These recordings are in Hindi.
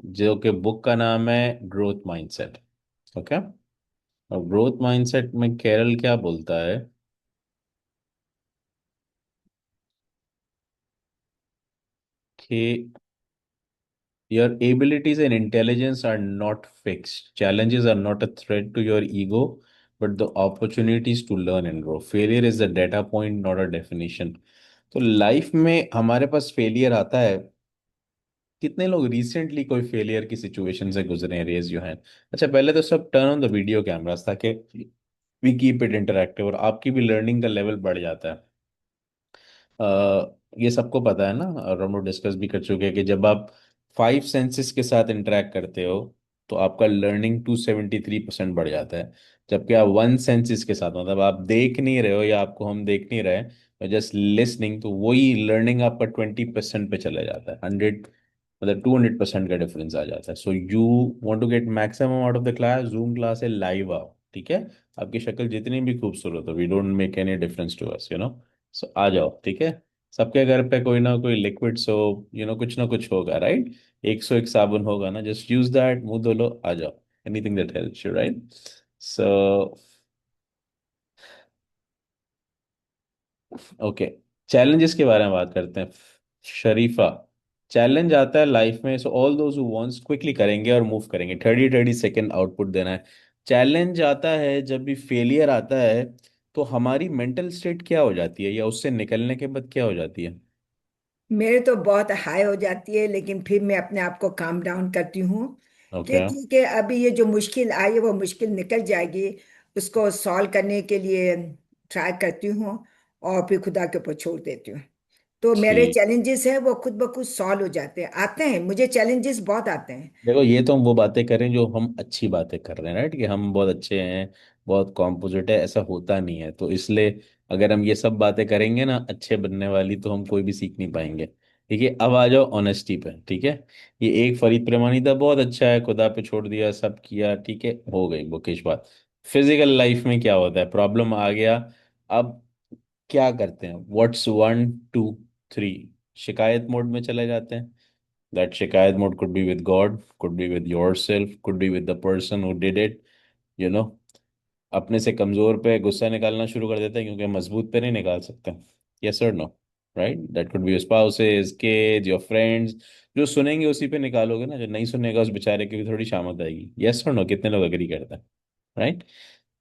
जो कि बुक का नाम है ग्रोथ माइंडसेट। ओके। और ग्रोथ माइंडसेट में कैरल क्या बोलता है कि your abilities and intelligence are not fixed. Challenges are not a threat to your ego, but the opportunities to learn and grow. Failure is a data point, not a definition. तो लाइफ में हमारे पास फेलियर आता है। कितने लोग रिसेंटली कोई फेलियर की सिचुएशन से गुजरे हैं? Raise your hand. अच्छा, पहले तो सब turn on the video cameras ताकि वी कीप इट इंटरैक्टिव और आपकी भी लर्निंग का लेवल बढ़ जाता है। ये सबको पता है ना, और हम लोग डिस्कस भी कर चुके हैं कि जब आप 5 सेंसेस के साथ इंटरेक्ट करते हो तो आपका लर्निंग 273% बढ़ जाता है। जबकि आप 1 सेंसेस के साथ, मतलब आप देख नहीं रहे हो या आपको हम देख नहीं रहे, जस्ट लिसनिंग, तो वही लर्निंग आपका 20% पे चला जाता है। 100, मतलब 200% का डिफरेंस आ जाता है। So you want to get maximum out of the class, Zoom class है, लाइव आओ। ठीक है। आपकी शक्ल जितनी भी खूबसूरत हो, we don't make any difference to us, so आ जाओ। ठीक है। सबके घर पे कोई ना कोई लिक्विड सोप, कुछ ना कुछ होगा, राइट? 101 साबुन होगा ना, जस्ट यूज दैट, मुंह धो लो, आ जाओ। Anything that helps you, right? So okay, challenges के बारे में बात करते हैं। शरीफा, चैलेंज आता है लाइफ में, so all those who wants quickly करेंगे और मूव करेंगे। 30-30 सेकेंड आउटपुट देना है। चैलेंज आता है जब भी फेलियर आता है, तो हमारी मेंटल स्टेट क्या हो जाती है, या उससे निकलने के बाद क्या हो जाती है? मेरे तो बहुत हाई हो जाती है, लेकिन फिर मैं अपने आप को काम डाउन करती हूँ कि ओके। ठीक है, अभी ये जो मुश्किल आई है वो मुश्किल निकल जाएगी। उसको सॉल्व करने के लिए ट्राई करती हूँ और फिर खुदा के ऊपर छोड़ देती हूँ। तो मेरे ठीक। चैलेंजेस है वो खुद ब खुद सॉल्व हो जाते हैं, आते हैं, मुझे चैलेंजेस बहुत आते हैं। देखो, ये तो हम वो बातें करें जो हम अच्छी बातें कर रहे हैं, राइट? कि हम बहुत अच्छे हैं, बहुत कॉम्पोजिट है, ऐसा होता नहीं है। तो इसलिए अगर हम ये सब बातें करेंगे ना अच्छे बनने वाली, तो हम कोई भी सीख नहीं पाएंगे। ठीक है, अब आ जाओ ऑनेस्टी पे। ठीक है। ये एक फरीद प्रेमानी था, बहुत अच्छा है, खुदा पे छोड़ दिया, सब किया, ठीक है, हो गई बुकिश बात। फिजिकल लाइफ में क्या होता है? प्रॉब्लम आ गया, अब क्या करते हैं? व्हाट्स 1 2 3, शिकायत मोड में चले जाते हैं। That shikayat mode could be with God, could be with yourself, could be with the person who did it. You know, अपने से कमजोर पे गुस्सा निकालना शुरू कर देते हैं, क्योंकि मजबूत पे नहीं निकाल सकते। यस और no? Right, that could be your spouses, kids, your friends. जो सुनेंगे उसी पे निकालोगे ना, जो नहीं सुनेगा उस बेचारे की भी थोड़ी शामत आएगी। यस और नो? कितने लोग अग्री करते हैं? राइट।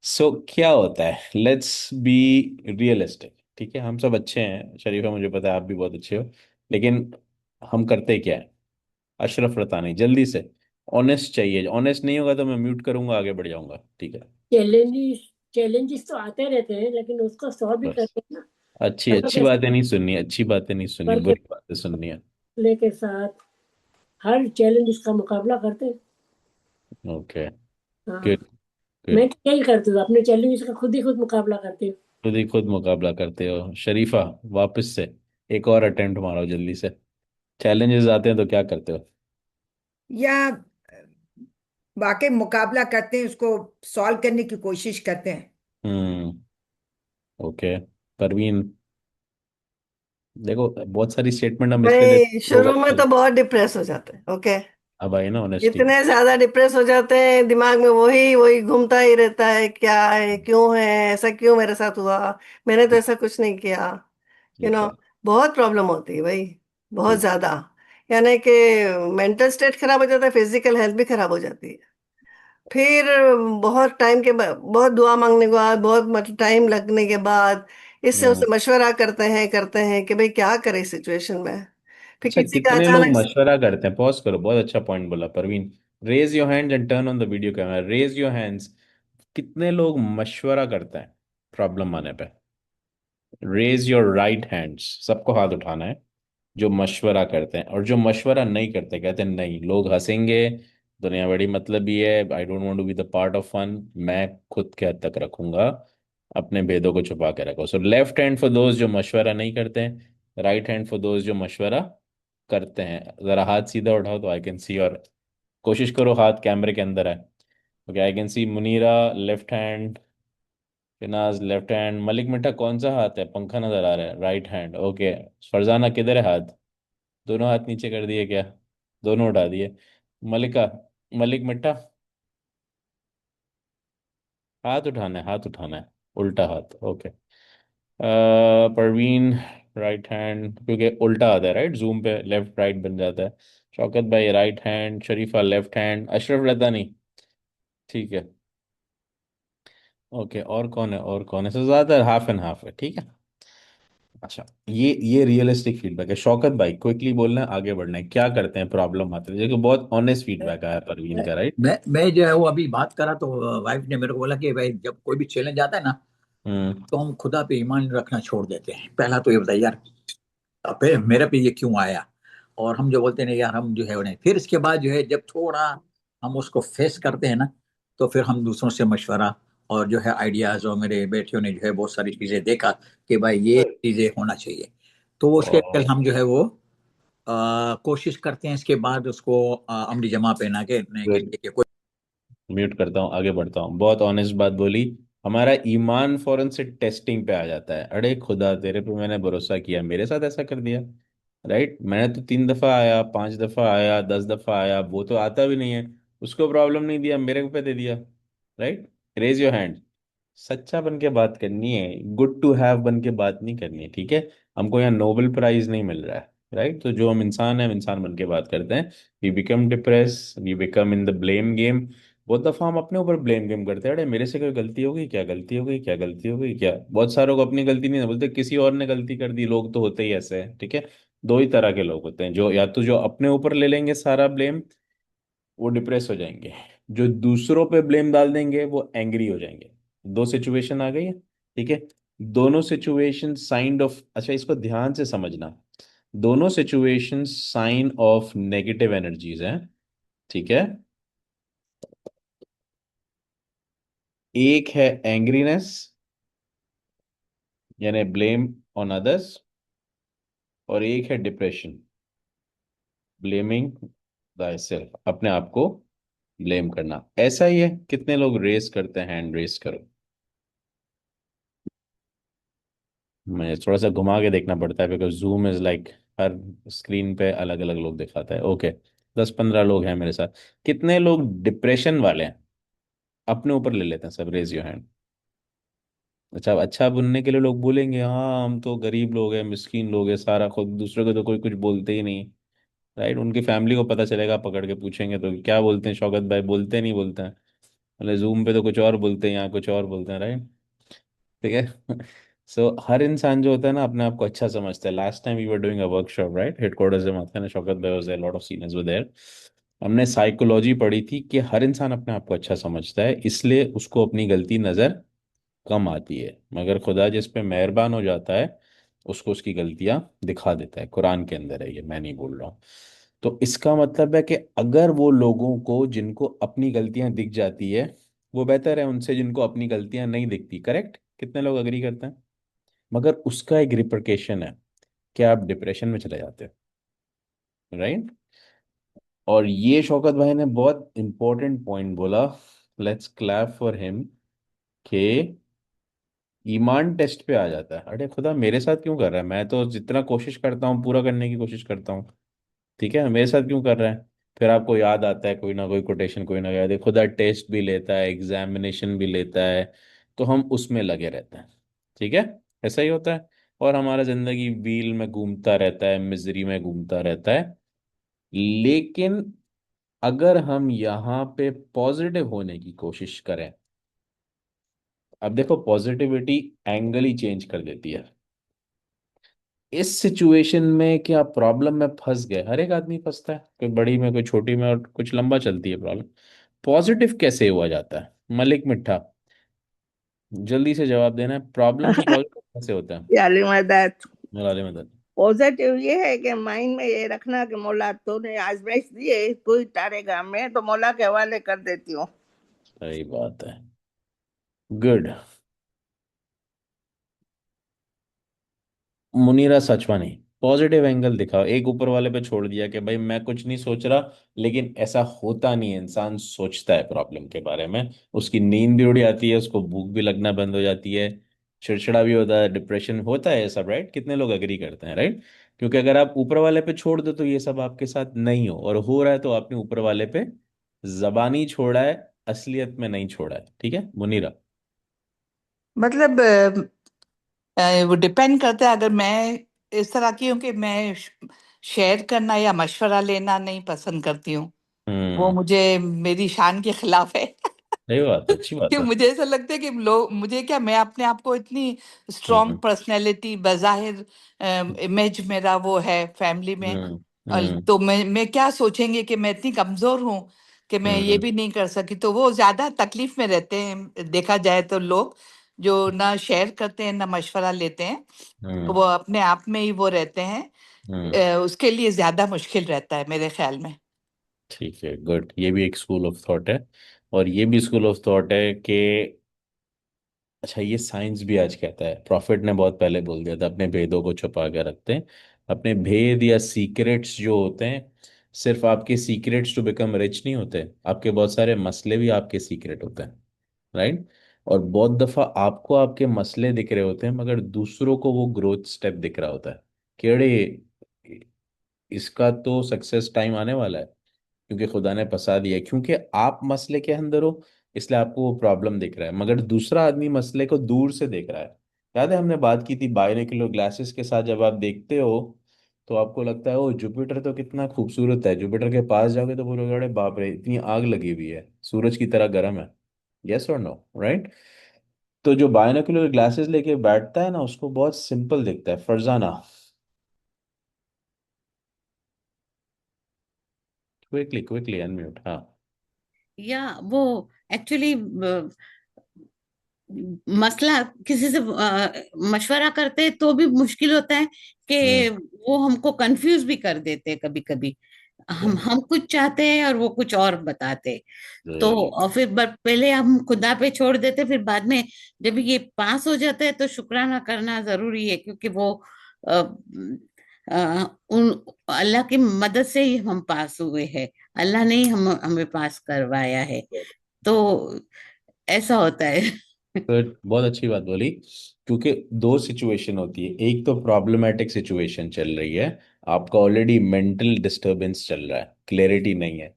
सो क्या होता है, लेट्स बी रियलिस्टिक। ठीक है, हम सब अच्छे हैं शरीफा, मुझे पता है आप भी बहुत अच्छे हो, लेकिन हम करते क्या है? अशरफ रतानी, जल्दी से। ऑनेस्ट चाहिए, ऑनेस्ट नहीं होगा तो मैं म्यूट करूंगा, आगे बढ़ जाऊंगा। ठीक है। चैलेंजेस चैलेंजेस तो आते रहते हैं, लेकिन उसको सॉल्व भी बस, करते हैं ना। अच्छी मतलब अच्छी जैसे बातें नहीं सुननी, अच्छी बातें नहीं सुननी, वर्क बुरी बातें सुननी है। के साथ हर चैलेंज का मुकाबला करते हैं। ओके। हाँ, गुड। मैं गुड। तो यही करती हूँ, अपने चैलेंज का खुद ही खुद मुकाबला करती हूँ। खुद ही खुद मुकाबला करते हो शरीफा। वापस से एक और अटेम्प्ट मारो जल्दी से। चैलेंजेस आते हैं तो क्या करते हो? या वाकई मुकाबला करते हैं, उसको सॉल्व करने की कोशिश करते हैं। हम्म। ओके। परवीन, देखो बहुत सारी स्टेटमेंट हम इसलिए देते भाई हैं, लोग शुरू में अच्छे। तो बहुत डिप्रेस हो जाते हैं। ओके। अब आई ना ऑनेस्टी। इतने ज्यादा डिप्रेस हो जाते हैं, दिमाग में वही वही घूमता ही रहता है, क्या है, क्यों है ऐसा, क्यों मेरे साथ हुआ, मैंने तो ऐसा कुछ नहीं किया। यू नो ठीक है। बहुत प्रॉब्लम होती है भाई, बहुत ठीक। ज्यादा। यानी कि मेंटल स्टेट खराब हो जाता है, फिजिकल हेल्थ भी खराब हो जाती है। फिर बहुत टाइम के बाद, बहुत दुआ मांगने के बाद, बहुत मतलब टाइम लगने के बाद इससे हम्म। उससे मशवरा करते हैं कि भाई क्या करें इस सिचुएशन में। फिर अच्छा, किसी का कितने लोग अचानक मशवरा करते हैं? पॉज करो, बहुत अच्छा पॉइंट बोला Parveen. Raise your hand and turn on the video camera, raise your hands. कितने लोग मशवरा करते हैं प्रॉब्लम आने पे? रेज योर राइट हैंड्स, सबको हाथ उठाना है। जो मशवरा करते हैं, और जो मशवरा नहीं करते, कहते हैं नहीं, लोग हंसेंगे, दुनिया बड़ी मतलब ही है, I don't want to be the part of fun, मैं खुद के हद तक रखूंगा, अपने भेदों को छुपा के रखो। सो लेफ्ट हैंड फॉर दोस्त जो मशवरा नहीं करते हैं, राइट हैंड फॉर दोस्त जो मशवरा करते हैं। जरा हाथ सीधा उठाओ तो आई कैन सी, और कोशिश करो हाथ कैमरे के अंदर है। Okay, I can see Munira left hand, Finaz left hand, Malik मिठा कौन सा हाथ है? पंखा नजर आ रहा है, राइट हैंड। ओके, फरजाना किधर है हाथ? दोनों हाथ नीचे कर दिए क्या? दोनों उठा दिए। मलिका, मलिक मिट्टा, हाथ उठाना है, हाथ उठाना है, उल्टा हाथ, ओके। परवीन, राइट हैंड, क्योंकि उल्टा आता है राइट, जूम पे लेफ्ट राइट बन जाता है। शौकत भाई राइट हैंड, शरीफा लेफ्ट हैंड, अशरफ रद्दानी, ठीक है। ओके, और कौन है, और कौन है, so ज्यादातर हाफ एंड हाफ है, ठीक है। अच्छा, ये रियलिस्टिक फीडबैक है। शौकत भाई क्विकली बोलना है, आगे बढ़ना है, क्या करते हैं, प्रॉब्लम आती है, देखो बहुत ऑनेस्ट फीडबैक आया परवीन का, राइट। मैं जो है वो अभी बात करा तो वाइफ ने मेरे को बोला कि भाई जब कोई भी चैलेंज आता है ना हम्म। तो हम खुदा पे ईमान रखना छोड़ देते हैं। पहला तो ये बताइए यार, पे मेरे पे ये क्यों आया, और हम जो बोलते हैं नहीं यार हम जो है वो नहीं। फिर इसके बाद जो है जब थोड़ा हम उसको फेस करते हैं ना, तो फिर हम दूसरों से मशवरा और जो है आइडियाज, और मेरे बेटियों ने जो है बहुत सारी चीजें देखा कि भाई ये चीजें होना चाहिए, तो वो उसके और हम जो है वो कोशिश करते हैं इसके बाद उसको अमली जमा पहना के कि देखिए कोई। म्यूट करता हूँ, आगे बढ़ता हूँ। बहुत ऑनेस्ट बात बोली। हमारा ईमान फौरन से टेस्टिंग पे आ जाता है, अरे खुदा तेरे पे मैंने भरोसा किया, मेरे साथ ऐसा कर दिया, राइट। मैंने तो 3 दफा आया, 5 दफा आया, 10 दफा आया, वो तो आता भी नहीं है, उसको प्रॉब्लम नहीं दिया, मेरे पे दे दिया, राइट। Raise your hand. सच्चा बन के बात करनी है, गुड टू हैव बन के बात नहीं करनी है, ठीक है। हमको यहाँ नोबेल प्राइज नहीं मिल रहा है, राइट। तो जो हम इंसान हैं, हम इंसान बन के बात करते हैं। We become depress, we become in the blame game. बहुत दफा हम अपने ऊपर ब्लेम गेम करते हैं, अरे मेरे से कोई गलती हो गई क्या, गलती हो गई क्या, गलती हो गई क्या। बहुत सारों को अपनी गलती नहीं है, बोलते किसी और ने गलती कर दी, लोग तो होते ही ऐसे हैं, ठीक है। दो ही तरह के लोग होते हैं, जो या तो जो अपने ऊपर ले लेंगे सारा ब्लेम, वो डिप्रेस हो जाएंगे। जो दूसरों पे ब्लेम डाल देंगे, वो एंग्री हो जाएंगे। दो सिचुएशन आ गई है, ठीक है। दोनों सिचुएशन साइंड ऑफ, अच्छा इसको ध्यान से समझना, दोनों situation sign of negative energies हैं, ठीक है। एक है एंग्रीनेस, यानी ब्लेम ऑन अदर्स, और एक है डिप्रेशन, ब्लेमिंग दाई सेल्फ, अपने आप को ब्लेम करना। ऐसा ही है, कितने लोग रेस करते हैं, हैंड रेस करो। मैं थोड़ा सा घुमा के देखना पड़ता है, because zoom is like her screen पे अलग अलग लोग दिखाता है, ओके। 10-15 लोग हैं मेरे साथ। कितने लोग डिप्रेशन वाले हैं, अपने ऊपर ले लेते हैं, सब रेज योर हैंड। अच्छा, अब अच्छा बनने के लिए लोग बोलेंगे हाँ हम तो गरीब लोग हैं, मिस्कीन लोग हैं, सारा खुद, दूसरे को तो कोई कुछ बोलते ही नहीं, राइट। उनकी फैमिली को पता चलेगा, पकड़ के पूछेंगे तो क्या बोलते हैं शौकत भाई, बोलते नहीं, बोलते हैं, मतलब जूम पे तो कुछ और बोलते हैं, यहाँ कुछ और बोलते हैं, राइट, ठीक है। सो हर इंसान जो होता है ना, अपने आप को अच्छा समझता है। Last time we were doing a workshop, right, headquarters में माथा ने, शौकत भाई was there, lot of seniors were there. हमने साइकोलॉजी पढ़ी थी कि हर इंसान अपने आप को अच्छा समझता है, इसलिए उसको अपनी गलती नजर कम आती है, मगर खुदा जिस पे मेहरबान हो जाता है, उसको उसकी गलतियां दिखा देता है। कुरान के अंदर है ये, मैं नहीं बोल रहा हूँ। तो इसका मतलब है कि अगर वो लोगों को जिनको अपनी गलतियां दिख जाती है, वो बेहतर है उनसे जिनको अपनी गलतियां नहीं दिखती, करेक्ट। कितने लोग अग्री करते हैं। मगर उसका एक रिpercussion है कि आप डिप्रेशन में चले जाते हो, राइट। और ये शौकत भाई ने बहुत इंपॉर्टेंट पॉइंट बोला, लेट्स क्लैप फॉर हिम, कि ईमान टेस्ट पे आ जाता है, अरे खुदा मेरे साथ क्यों कर रहा है, मैं तो जितना कोशिश करता हूँ पूरा करने की कोशिश करता हूँ, ठीक है, मेरे साथ क्यों कर रहा है। फिर आपको याद आता है कोई ना कोई कोटेशन, कोई ना याद है, खुदा टेस्ट भी लेता है, एग्जामिनेशन भी लेता है, तो हम उसमें लगे रहते हैं, ठीक है। ऐसा ही होता है। और हमारा जिंदगी व्हील में घूमता रहता है, मिजरी में घूमता रहता है। लेकिन अगर हम यहाँ पे पॉजिटिव होने की कोशिश करें, अब देखो पॉजिटिविटी एंगल ही चेंज कर देती है। इस सिचुएशन में क्या प्रॉब्लम में फंस गए, हर एक आदमी फंसता है, कोई बड़ी में कोई छोटी में, और कुछ लंबा चलती है प्रॉब्लम। पॉजिटिव कैसे हुआ जाता है, मलिक मिठा, जल्दी से जवाब देना है, प्रॉब्लम से पॉजिटिव कैसे होता है। याली मदद। मलाले मदद। पॉजिटिव ये है कि माइंड में ये रखना कि मौला तूने आजमाइश दी है, तू ही तारेगा, मैं तो मौला के हवाले कर देती हूँ। सही बात है, गुड। मुनीरा सचवानी, पॉजिटिव एंगल दिखाओ, एक ऊपर वाले पे छोड़ दिया कि भाई मैं कुछ नहीं सोच रहा, लेकिन ऐसा होता नहीं है, इंसान सोचता है प्रॉब्लम के बारे में, उसकी नींद भी उड़ जाती है, उसको भूख भी लगना बंद हो जाती है, चिड़चिड़ा भी होता है, डिप्रेशन होता है, ये सब, राइट। कितने लोग एग्री करते हैं, राइट। क्योंकि अगर आप ऊपर वाले पे छोड़ दो तो ये सब आपके साथ नहीं हो, और हो रहा है तो आपने ऊपर वाले पे जबानी छोड़ा है, असलियत में नहीं छोड़ा है। ठीक है मुनीरा? मतलब वो डिपेंड करता है। अगर मैं इस तरह की हूँ कि मैं शेयर करना या मशवरा लेना नहीं पसंद करती हूँ, वो हम्म। मुझे मेरी शान के खिलाफ है। सही बात है, अच्छी बात कि है। मुझे ऐसा लगता है कि लोग मुझे क्या, मैं अपने आप को इतनी स्ट्रॉन्ग हम्म। पर्सनैलिटी बज़ाहिर इमेज मेरा वो है फैमिली में। हम्म। और हम्म। तो मैं क्या सोचेंगे कि मैं इतनी कमजोर हूँ कि मैं ये हम्म। भी नहीं कर सकी, तो वो ज्यादा तकलीफ में रहते हैं देखा जाए तो। लोग जो ना शेयर करते हैं ना मशवरा लेते हैं, तो हम्म। वो अपने आप में ही वो रहते हैं। हम्म। उसके लिए ज्यादा मुश्किल रहता है मेरे ख्याल में। ठीक है, गुड। ये भी एक स्कूल ऑफ थॉट है। और ये भी स्कूल ऑफ थॉट है कि अच्छा, ये साइंस भी आज कहता है, प्रॉफिट ने बहुत पहले बोल दिया था, अपने भेदों को छुपा के रखते हैं। अपने भेद या सीक्रेट्स जो होते हैं, सिर्फ आपके सीक्रेट्स टू बिकम रिच नहीं होते, आपके बहुत सारे मसले भी आपके सीक्रेट होते हैं, राइट? और बहुत दफा आपको आपके मसले दिख रहे होते हैं, मगर दूसरों को वो ग्रोथ स्टेप दिख रहा होता है, केड़े इसका तो सक्सेस टाइम आने वाला है, क्योंकि खुदा ने फंसा दिया है। क्योंकि आप मसले के अंदर हो, इसलिए आपको वो प्रॉब्लम दिख रहा है, मगर दूसरा आदमी मसले को दूर से देख रहा है। याद है हमने बात की थी बाइनोक्यूलर ग्लासेस के साथ, जब आप देखते हो तो आपको लगता है ओ जुपिटर तो कितना खूबसूरत है, जुपिटर के पास जाओगे तो बोलोगे अरे बाप रे इतनी आग लगी हुई है, सूरज की तरह गर्म है। यस और नो, राइट? तो जो बाइनोक्यूलर ग्लासेस लेके बैठता है ना, उसको बहुत सिंपल दिखता है। Farzana, quickly quickly unmute. हाँ। या वो एक्चुअली मसला किसी से मशवरा करते तो भी मुश्किल होता है कि हम्म। वो हमको कंफ्यूज भी कर देते हैं कभी कभी। हम कुछ चाहते हैं और वो कुछ और बताते। तो जी। और फिर पहले हम खुदा पे छोड़ देते, फिर बाद में जब ये पास हो जाता है तो शुक्राना करना जरूरी है, क्योंकि वो अ, उन अल्लाह की मदद से ही हम पास हुए हैं। अल्लाह ने ही हमें पास करवाया है। तो ऐसा होता है। तो बहुत अच्छी बात बोली। क्योंकि दो सिचुएशन होती है, एक तो प्रॉब्लमेटिक सिचुएशन चल रही है, आपका ऑलरेडी मेंटल डिस्टरबेंस चल रहा है, क्लैरिटी नहीं है,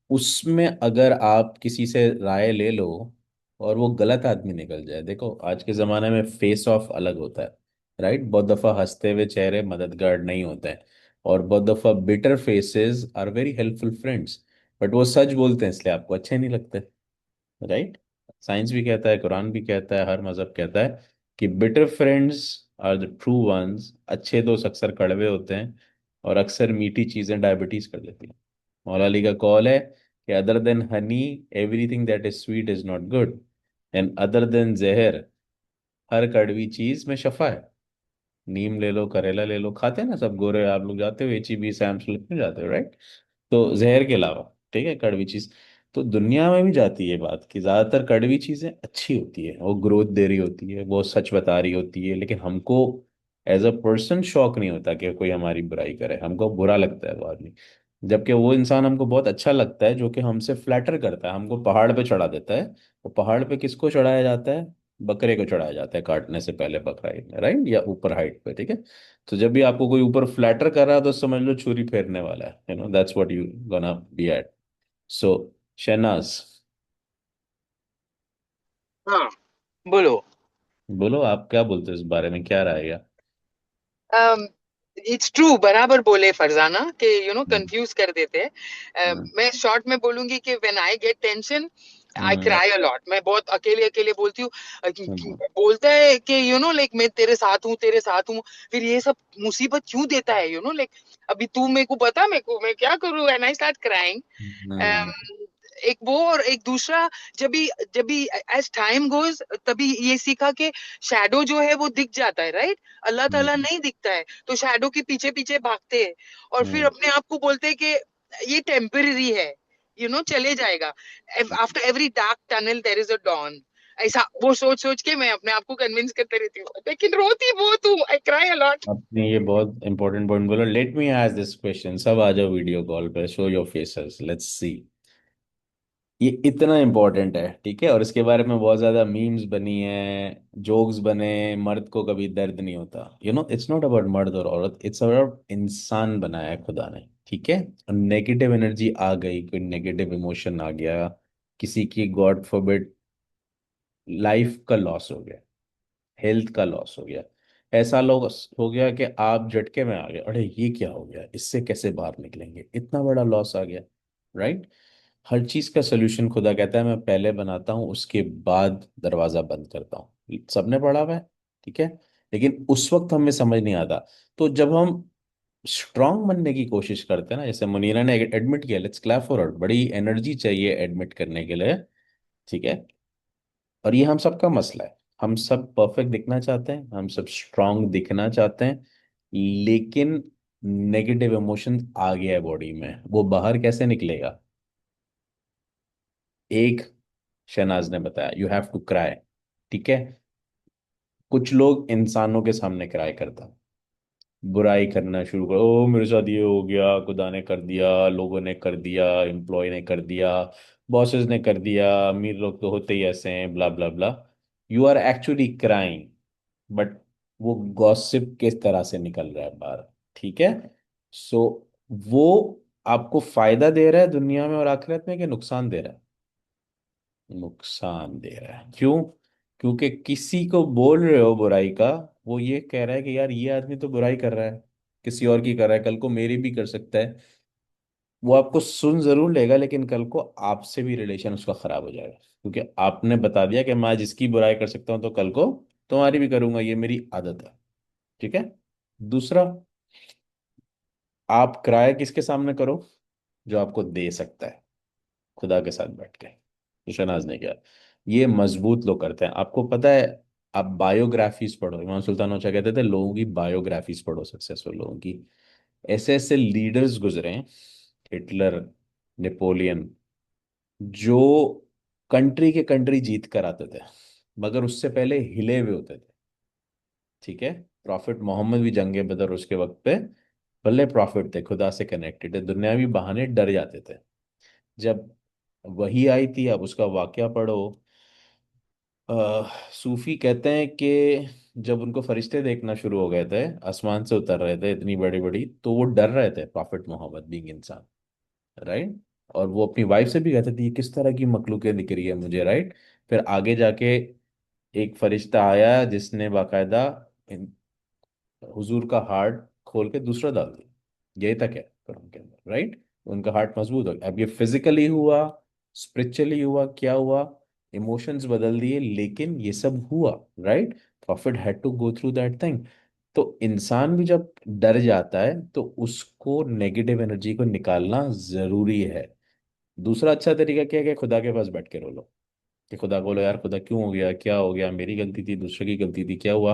उसमें अगर आप किसी से राय ले लो और वो गलत आदमी निकल जाए। देखो आज के ज़माने में फेस ऑफ अलग होता है, राइट? बहुत दफ़ा हंसते हुए चेहरे मददगार नहीं होते हैं, और बहुत दफ़ा bitter faces are very helpful friends, but वो सच बोलते हैं इसलिए आपको अच्छे नहीं लगते, राइट? साइंस भी कहता है, कुरान भी कहता है, हर मजहब कहता है कि bitter friends are the true ones. अच्छे दोस्त अक्सर कड़वे होते हैं, और अक्सर मीठी चीज़ें डायबिटीज़ कर देती हैं। मौला अली का कॉल है कि other than Honey everything that is sweet is not good, and other than जहर हर कड़वी चीज में शफा है। नीम ले लो, करेला ले लो, खाते हैं ना सब गोरे, आप लोग जाते हो HEB सैम्स में जाते हो, राइट? तो जहर के अलावा, ठीक है, कड़वी चीज। तो दुनिया में भी जाती है बात कि ज्यादातर कड़वी चीजें अच्छी होती है, वो ग्रोथ दे रही होती है, वो सच बता रही होती है, लेकिन हमको एज अ पर्सन शौक नहीं होता कि कोई हमारी बुराई करे, हमको बुरा लगता है वो आदमी। जबकि वो इंसान हमको बहुत अच्छा लगता है जो कि हमसे फ्लैटर करता है, हमको पहाड़ पे चढ़ा देता है। वो पहाड़ पे किसको चढ़ाया जाता है? बकरे को चढ़ाया जाता है काटने से पहले, बकरा ईद में, राइट? या ऊपर हाइट पे, ठीक है? तो जब भी आपको कोई ऊपर फ्लैटर कर रहा है तो समझ लो छुरी फेरने वाला है, that's what you gonna be at. So Shahnaz, हाँ, बोलो। बोलो आप क्या बोलते हो इस बारे में, क्या राय है? इट्स ट्रू, बराबर बोले फरजाना कि हम्म। कंफ्यूज कर देते हैं। हम्म। मैं शॉर्ट में बोलूंगी कि when I get tension I hmm. Cry a lot. मैं बहुत अकेले अकेले बोलती हूँ। हम्म। बोलता है कि लाइक मैं तेरे साथ हूँ, तेरे साथ हूँ। फिर ये सब मुसीबत क्यों देता है, लाइक अभी तू मेरे को बता, मेरे को मैं क्या करूँ, एंड आई स्टार्ट क्राइंग। हम्म। एक वो और एक दूसरा, जब भी एज टाइम गोज तभी ये सीखा कि शैडो जो है वो दिख जाता है, राइट? अल्लाह ताला हम्म। नहीं दिखता है, तो शैडो के पीछे पीछे भागते हैं और फिर हम्म। अपने आप को बोलते हैं कि ये टेम्पररी है, चले जाएगा। After every dark tunnel there is a dawn. ऐसा वो सोच सोच के मैं अपने आप को कन्विंस करते रहती हूँ, लेकिन रोती बहुत हूँ, आई क्राई अ लॉट। आपने ये बहुत इंपॉर्टेंट पॉइंट बोला। Let me ask this question, सब आ जाओ वीडियो कॉल पे, show your faces, let's see. ये इतना इम्पोर्टेंट है, ठीक है। और इसके बारे में बहुत ज्यादा मीम्स बनी है, जोक्स बने। मर्द को कभी दर्द नहीं होता, इट्स नॉट अबाउट मर्द और औरत, इट्स अबाउट इंसान बनाया है खुदा ने, ठीक है। और नेगेटिव एनर्जी आ गई, कोई नेगेटिव इमोशन आ गया, किसी की गॉड फॉरबिड लाइफ का लॉस हो गया, हेल्थ का लॉस हो गया, ऐसा लॉस हो गया कि आप झटके में आ गए, अरे ये क्या हो गया, इससे कैसे बाहर निकलेंगे, इतना बड़ा लॉस आ गया, राइट। हर चीज का सोल्यूशन खुदा कहता है मैं पहले बनाता हूँ, उसके बाद दरवाजा बंद करता हूँ। सबने पढ़ा हुआ है, ठीक है। लेकिन उस वक्त हमें समझ नहीं आता। तो जब हम स्ट्रांग बनने की कोशिश करते हैं ना, जैसे मुनीरा ने एडमिट किया, लेट्स क्लैप फॉर हर, बड़ी एनर्जी चाहिए एडमिट करने के लिए, ठीक है। और ये हम सबका मसला है, हम सब परफेक्ट दिखना चाहते हैं, हम सब स्ट्रांग दिखना चाहते हैं, लेकिन नेगेटिव इमोशन आ गया है बॉडी में, वो बाहर कैसे निकलेगा? एक, शहनाज ने बताया, यू हैव टू क्राई, ठीक है। कुछ लोग इंसानों के सामने क्राई करता, बुराई करना शुरू करो, ओ मेरे साथ ये हो गया, खुदा ने कर दिया, लोगों ने कर दिया, एम्प्लॉय ने कर दिया, बॉसेस ने कर दिया, अमीर लोग तो होते ही ऐसे हैं, blah blah blah. You are actually crying, but वो गॉसिप किस तरह से निकल रहा है बाहर, ठीक है। सो वो आपको फायदा दे रहा है दुनिया में और आखिरत में, कि नुकसान दे रहा है? नुकसान दे रहा है। क्यों? क्योंकि किसी को बोल रहे हो बुराई का, वो ये कह रहा है कि यार ये आदमी तो बुराई कर रहा है, किसी और की कर रहा है, कल को मेरी भी कर सकता है। वो आपको सुन जरूर लेगा, लेकिन कल को आपसे भी रिलेशन उसका खराब हो जाएगा, क्योंकि आपने बता दिया कि मैं जिसकी बुराई कर सकता हूं तो कल को तुम्हारी भी करूंगा, ये मेरी आदत है, ठीक है। दूसरा, आप किराया किसके सामने करो? जो आपको दे सकता है, खुदा के साथ बैठ के, जो शनाज ने किया। ये मजबूत लोग करते हैं, आपको पता है। आप बायोग्राफीज पढ़ो, इमाम सुल्तान औचा कहते थे लोगों की बायोग्राफीज पढ़ो, सक्सेसफुल लोगों की। ऐसे ऐसे लीडर्स गुजरे हैं, हिटलर, नेपोलियन, जो कंट्री के कंट्री जीत कर आते थे, मगर उससे पहले हिले हुए होते थे, ठीक है। प्रॉफिट मोहम्मद भी जंगे बदर उसके वक्त पे भले प्रॉफिट थे, खुदा से कनेक्टेड थे, दुनियावी बहाने डर जाते थे। जब वही आई थी, अब उसका वाकया पढ़ो। सूफी कहते हैं कि जब उनको फरिश्ते देखना शुरू हो गए थे, आसमान से उतर रहे थे इतनी बड़ी बड़ी, तो वो डर रहे थे, प्रॉफिट मोहम्मद बीइंग इंसान, राइट। और वो अपनी वाइफ से भी कहते थे ये किस तरह की मखलूक दिख रही है मुझे, राइट। फिर आगे जाके एक फरिश्ता आया जिसने बाकायदा हुजूर का हार्ट खोल के दूसरा डाल दिया, यही तक है कुरान के अंदर, राइट। उनका हार्ट मजबूत हो गया। अब ये फिजिकली हुआ, स्पिरिचुअली हुआ, क्या हुआ? इमोशंस बदल दिए, लेकिन ये सब हुआ, right. Profit had to go through that thing. तो इंसान भी जब डर जाता है तो उसको नेगेटिव एनर्जी को निकालना जरूरी है। दूसरा अच्छा तरीका क्या है कि खुदा के पास बैठ के रो लो, कि खुदा बोलो यार खुदा क्यों हो गया, क्या हो गया, मेरी गलती थी, दूसरे की गलती थी, क्या हुआ?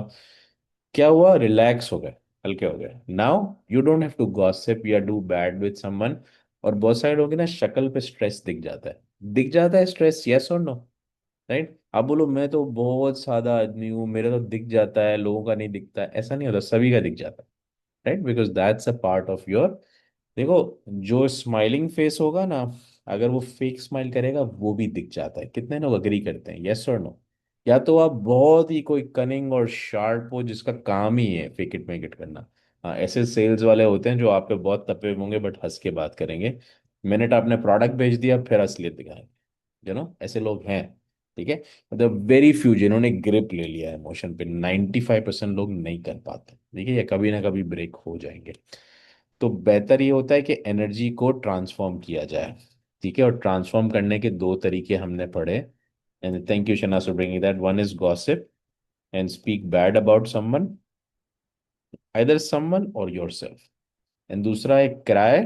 क्या हुआ? रिलैक्स हो गए, हल्के हो गए। Now you don't have to gossip या डू बैड विद समवन। और बहुत सारे लोग हैं ना, शक्ल पे स्ट्रेस दिख जाता है, दिख जाता है स्ट्रेस, यस और नो, राइट। आप बोलो मैं तो बहुत सादा आदमी हूँ, मेरा तो दिख जाता है, लोगों का नहीं दिखता है, ऐसा नहीं होता, सभी का दिख जाता है, right, because that's a part of your. देखो, जो स्माइलिंग फेस होगा ना, अगर वो फेक स्माइल करेगा वो भी दिख जाता है। कितने लोग अग्री करते हैं, यस और नो? या तो आप बहुत ही कोई कनिंग और शार्प हो जिसका काम ही है फेक इट मेक इट करना। हाँ, ऐसे सेल्स वाले होते हैं जो आप पे बहुत तपे होंगे बट हंस के बात करेंगे, मिनट आपने प्रोडक्ट भेज दिया फिर असलियत दिखाएंगे, ऐसे लोग हैं, ठीक है। मतलब वेरी फ्यू जिन्होंने ग्रिप ले लिया है इमोशन पे, 95% लोग नहीं कर पाते, देखिए ये कभी ना कभी ब्रेक हो जाएंगे। तो बेहतर ये होता है कि एनर्जी को ट्रांसफॉर्म किया जाए, ठीक है। और ट्रांसफॉर्म करने के दो तरीके हमने पढ़े, and thank you Shanas for bringing that. One is gossip and speak bad about someone, either someone और योरसेल्फ। एंड दूसरा है क्राई,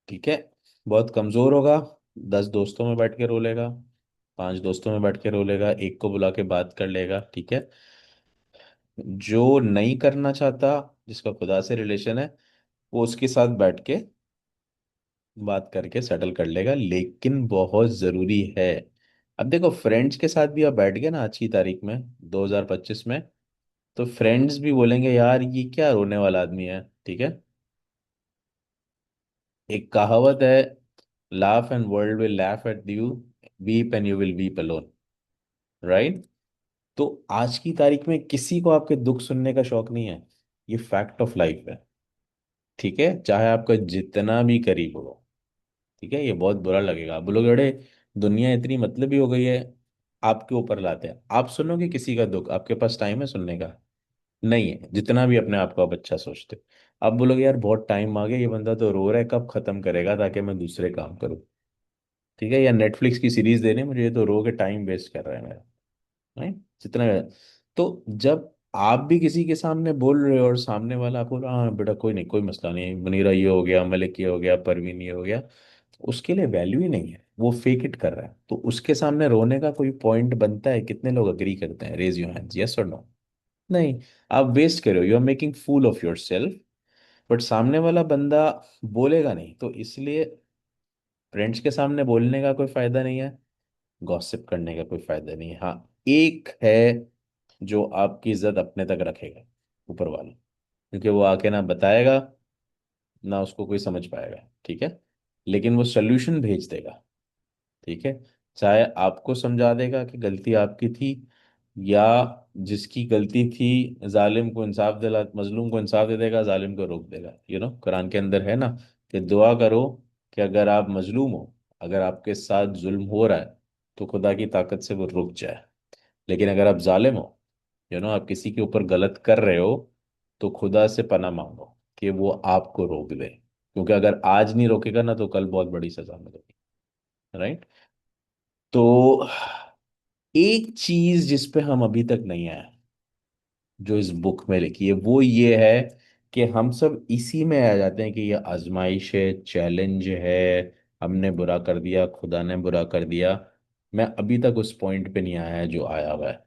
ठीक है। बहुत कमजोर होगा, 10 दोस्तों में बैठ के रो लेगा, 5 दोस्तों में बैठ के रो लेगा, एक को बुला के बात कर लेगा, ठीक है। जो नहीं करना चाहता, जिसका खुदा से रिलेशन है, वो उसके साथ बैठ के बात करके सेटल कर लेगा, लेकिन बहुत जरूरी है। अब देखो, फ्रेंड्स के साथ भी आप बैठ गए ना आज की तारीख में, 2025 में, तो फ्रेंड्स भी बोलेंगे यार ये क्या रोने वाला आदमी है, ठीक है। एक कहावत है, laugh and world will laugh at you, weep and you will weep alone, right? तो आज की तारीख में किसी को आपके दुख सुनने का शौक नहीं है। ये फैक्ट ऑफ लाइफ है। ठीक है, चाहे आपका जितना भी करीब हो। ठीक है, ये बहुत बुरा लगेगा, आप बोलोगे अरे दुनिया इतनी मतलबी हो गई है, आपके ऊपर लाते हैं। आप सुनोगे किसी का दुख? आपके पास टाइम है सुनने का? नहीं है, जितना भी अपने आप को आप अच्छा सोचते हो। आप बोलोगे यार बहुत टाइम आ गया, ये बंदा तो रो रहा है, कब खत्म करेगा ताकि मैं दूसरे काम करूँ। ठीक है, या नेटफ्लिक्स की सीरीज देने मुझे, ये तो रो के टाइम वेस्ट कर रहा है मेरा। नहीं, जितना। तो जब आप भी किसी के सामने बोल रहे हो और सामने वाला आपको बोल रहा, हाँ बेटा कोई नहीं, कोई मसला नहीं, मुनीरा ये हो गया, मलिक ये हो गया, परवीन ये हो गया, उसके लिए वैल्यू ही नहीं है, वो फेक इट कर रहा है। तो उसके सामने रोने का कोई पॉइंट बनता है? कितने लोग अग्री करते हैं? रेज योर हैंड्स, यस और नो? नहीं। आप वेस्ट करो, you are making fool of yourself. But सामने वाला बंदा बोलेगा नहीं, तो इसलिए फ्रेंड्स के सामने बोलने का कोई फायदा नहीं है, गॉसिप करने का कोई फायदा नहीं है। हाँ, एक है जो आपकी इज्जत अपने तक रखेगा, ऊपर वाला, क्योंकि वो आके ना बताएगा, ना उसको कोई समझ पाएगा। ठीक है, लेकिन वो सोल्यूशन भेज देगा। ठीक है, चाहे आपको समझा देगा कि गलती आपकी थी, या जिसकी गलती थी जालिम को इंसाफ दिला, मजलूम को इंसाफ दे देगा, जालिम को रोक देगा। कुरान के अंदर है ना कि दुआ करो कि अगर आप मजलूम हो, अगर आपके साथ जुल्म हो रहा है, तो खुदा की ताकत से वो रुक जाए। लेकिन अगर आप जालिम हो, आप किसी के ऊपर गलत कर रहे हो, तो खुदा से पनाह मांगो कि वो आपको रोक दे, क्योंकि अगर आज नहीं रोकेगा ना, तो कल बहुत बड़ी सजा मिलेगी। राइट? तो एक चीज जिस पे हम अभी तक नहीं आए, जो इस बुक में लिखी है, वो ये है कि हम सब इसी में आ जाते हैं कि ये आजमाइश है, चैलेंज है, हमने बुरा कर दिया, खुदा ने बुरा कर दिया। मैं अभी तक उस पॉइंट पे नहीं आया है जो आया हुआ है।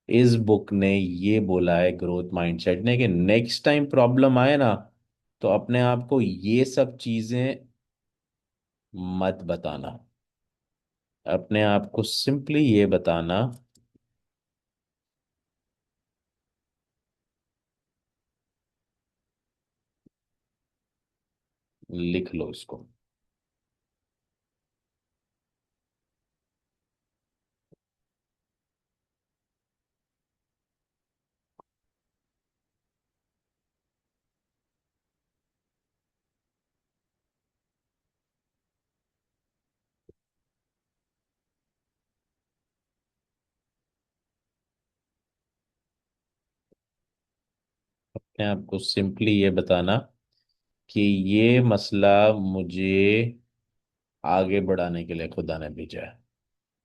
इस बुक ने ये बोला है, ग्रोथ माइंडसेट ने, कि नेक्स्ट टाइम प्रॉब्लम आए ना, तो अपने आप को ये सब चीजें मत बताना। अपने आप को सिंपली ये बताना, लिख लो इसको। अपने आप को सिंपली ये बताना कि ये मसला मुझे आगे बढ़ाने के लिए खुदा ने भेजा है।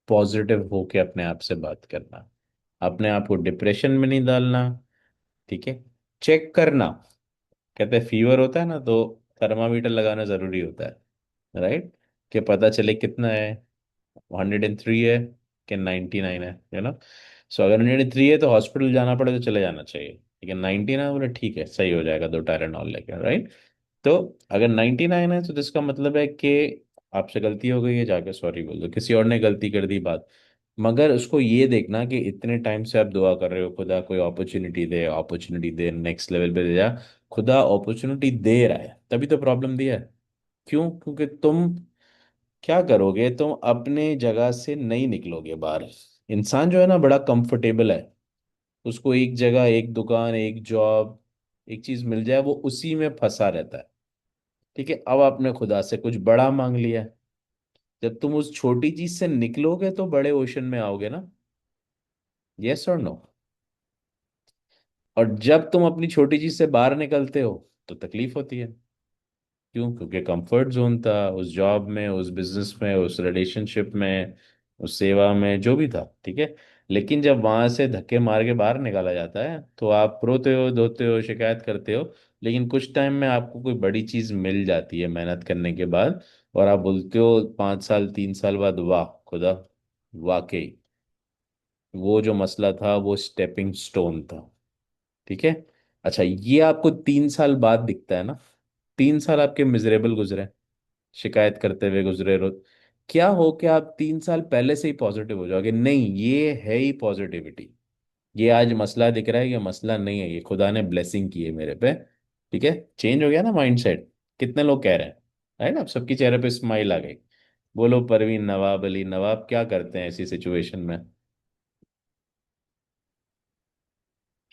पॉजिटिव होके अपने आप से बात करना, अपने आप को डिप्रेशन में नहीं डालना। ठीक है, चेक करना। कहते हैं फीवर होता है ना, तो थर्मामीटर लगाना जरूरी होता है, राइट? कि पता चले कितना है, 103 है कि 99 है, सो अगर 103 है तो हॉस्पिटल जाना पड़े तो चले जाना चाहिए। लेकिन 99 है, बोले ठीक है, सही हो जाएगा, 2 टायरेनॉल लेके, राइट? तो अगर 99 है, तो इसका मतलब है कि आपसे गलती हो गई है, जाके सॉरी बोल दो, किसी और ने गलती कर दी बात। मगर उसको ये देखना कि इतने टाइम से आप दुआ कर रहे हो, खुदा कोई अपॉर्चुनिटी दे, अपॉर्चुनिटी दे, नेक्स्ट लेवल पे दे जा। खुदा अपॉर्चुनिटी दे रहा है, तभी तो प्रॉब्लम दिया है। क्यों? क्योंकि तुम क्या करोगे, तुम अपने जगह से नहीं निकलोगे बाहर। इंसान जो है ना, बड़ा कंफर्टेबल है। उसको एक जगह, एक दुकान, एक जॉब, एक चीज मिल जाए, वो उसी में फंसा रहता है। ठीक है, अब आपने खुदा से कुछ बड़ा मांग लिया है। जब तुम उस छोटी चीज से निकलोगे तो बड़े ओशन में आओगे ना, यस और नो? और जब तुम अपनी छोटी चीज से बाहर निकलते हो, तो तकलीफ होती है। क्यों? क्योंकि कंफर्ट जोन था, उस जॉब में, उस बिजनेस में, उस रिलेशनशिप में, उस सेवा में, जो भी था। ठीक है, लेकिन जब वहां से धक्के मार के बाहर निकाला जाता है, तो आप रोते हो, धोते हो, शिकायत करते हो। लेकिन कुछ टाइम में आपको कोई बड़ी चीज मिल जाती है मेहनत करने के बाद, और आप बोलते हो 5 साल, 3 साल बाद, वाह खुदा, वाकई वो जो मसला था वो स्टेपिंग स्टोन था। ठीक है। अच्छा, ये आपको 3 साल बाद दिखता है ना। 3 साल आपके मिजरेबल गुजरे, शिकायत करते हुए गुजरे, क्या हो कि आप 3 साल पहले से ही पॉजिटिव हो जाओगे? नहीं, ये है ही पॉजिटिविटी। ये आज मसला दिख रहा है, ये मसला नहीं है, ये खुदा ने ब्लेसिंग की है मेरे पे। ठीक है, चेंज हो गया ना माइंडसेट? कितने लोग कह रहे हैं? है ना, अब सबके चेहरे पे स्माइल आ गई। बोलो परवीन नवाब अली, नवाब क्या करते हैं ऐसी सिचुएशन में?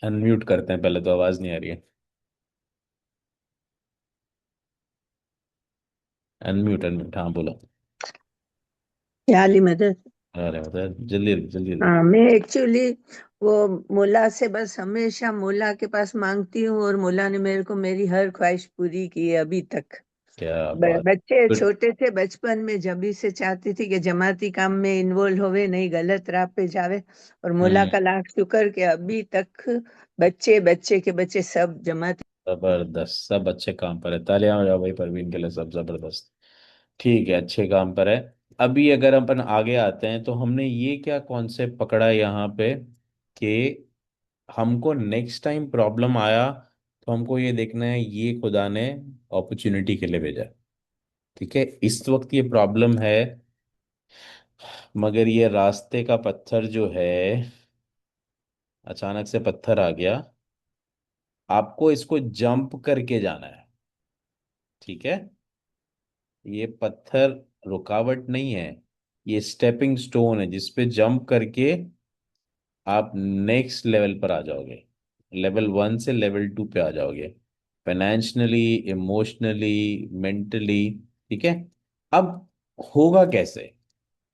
अनम्यूट करते हैं पहले, तो आवाज नहीं आ रही है। अनम्यूट, अनम्यूट, हाँ बोलो। क्या हाली मदद। अरे मतलब जल्दी जल्दी जल्दी। हाँ, मैं एक्चुअली वो मुल्ला से बस हमेशा मुल्ला के पास मांगती हूँ, और मुल्ला ने मेरे को मेरी हर ख्वाहिश पूरी की है अभी तक। क्या बात। बच्चे गुड। छोटे थे, बचपन में जब भी से चाहती थी कि जमाती काम में इन्वॉल्व होवे, नहीं गलत राह पे जावे। और मुल्ला हम्म। का लाख शुक्र कि अभी तक बच्चे बच्चे के बच्चे सब जमाती। जबरदस्त, सब अच्छे काम पर है, तालियां हो जाओ भाई परवीन के लिए, सब जबरदस्त। ठीक है, अच्छे काम पर है। अभी अगर अपन आगे आते हैं तो हमने ये क्या कॉन्सेप्ट पकड़ा यहाँ पे कि हमको नेक्स्ट टाइम प्रॉब्लम आया तो हमको ये देखना है ये खुदा ने अपॉर्चुनिटी के लिए भेजा है। ठीक है, इस वक्त ये प्रॉब्लम है, मगर ये रास्ते का पत्थर जो है, अचानक से पत्थर आ गया, आपको इसको जंप करके जाना है। ठीक है, ये पत्थर रुकावट नहीं है, ये स्टेपिंग स्टोन है जिसपे जंप करके आप नेक्स्ट लेवल पर आ जाओगे। लेवल 1 से लेवल 2 पे आ जाओगे, फाइनेंशियली, इमोशनली, मेंटली। ठीक है, अब होगा कैसे?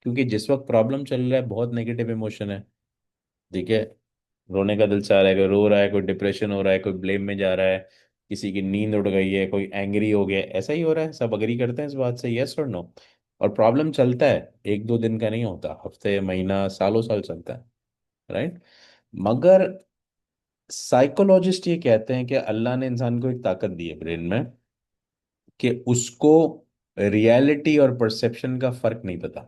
क्योंकि जिस वक्त प्रॉब्लम चल रहा है बहुत नेगेटिव इमोशन है। ठीक है, रोने का दिल चाह रहा है, कोई रो रहा है, कोई डिप्रेशन हो रहा है, कोई ब्लेम में जा रहा है, किसी की नींद उड़ गई है, कोई एंग्री हो गया है। ऐसा ही हो रहा है, सब अग्री करते हैं इस बात से, यस और नो? और प्रॉब्लम चलता है, 1-2 दिन का नहीं होता, हफ्ते, महीना, सालों साल चलता है, राइट? मगर साइकोलॉजिस्ट ये कहते हैं कि अल्लाह ने इंसान को एक ताकत दी है ब्रेन में, कि उसको रियलिटी और परसेप्शन का फर्क नहीं पता।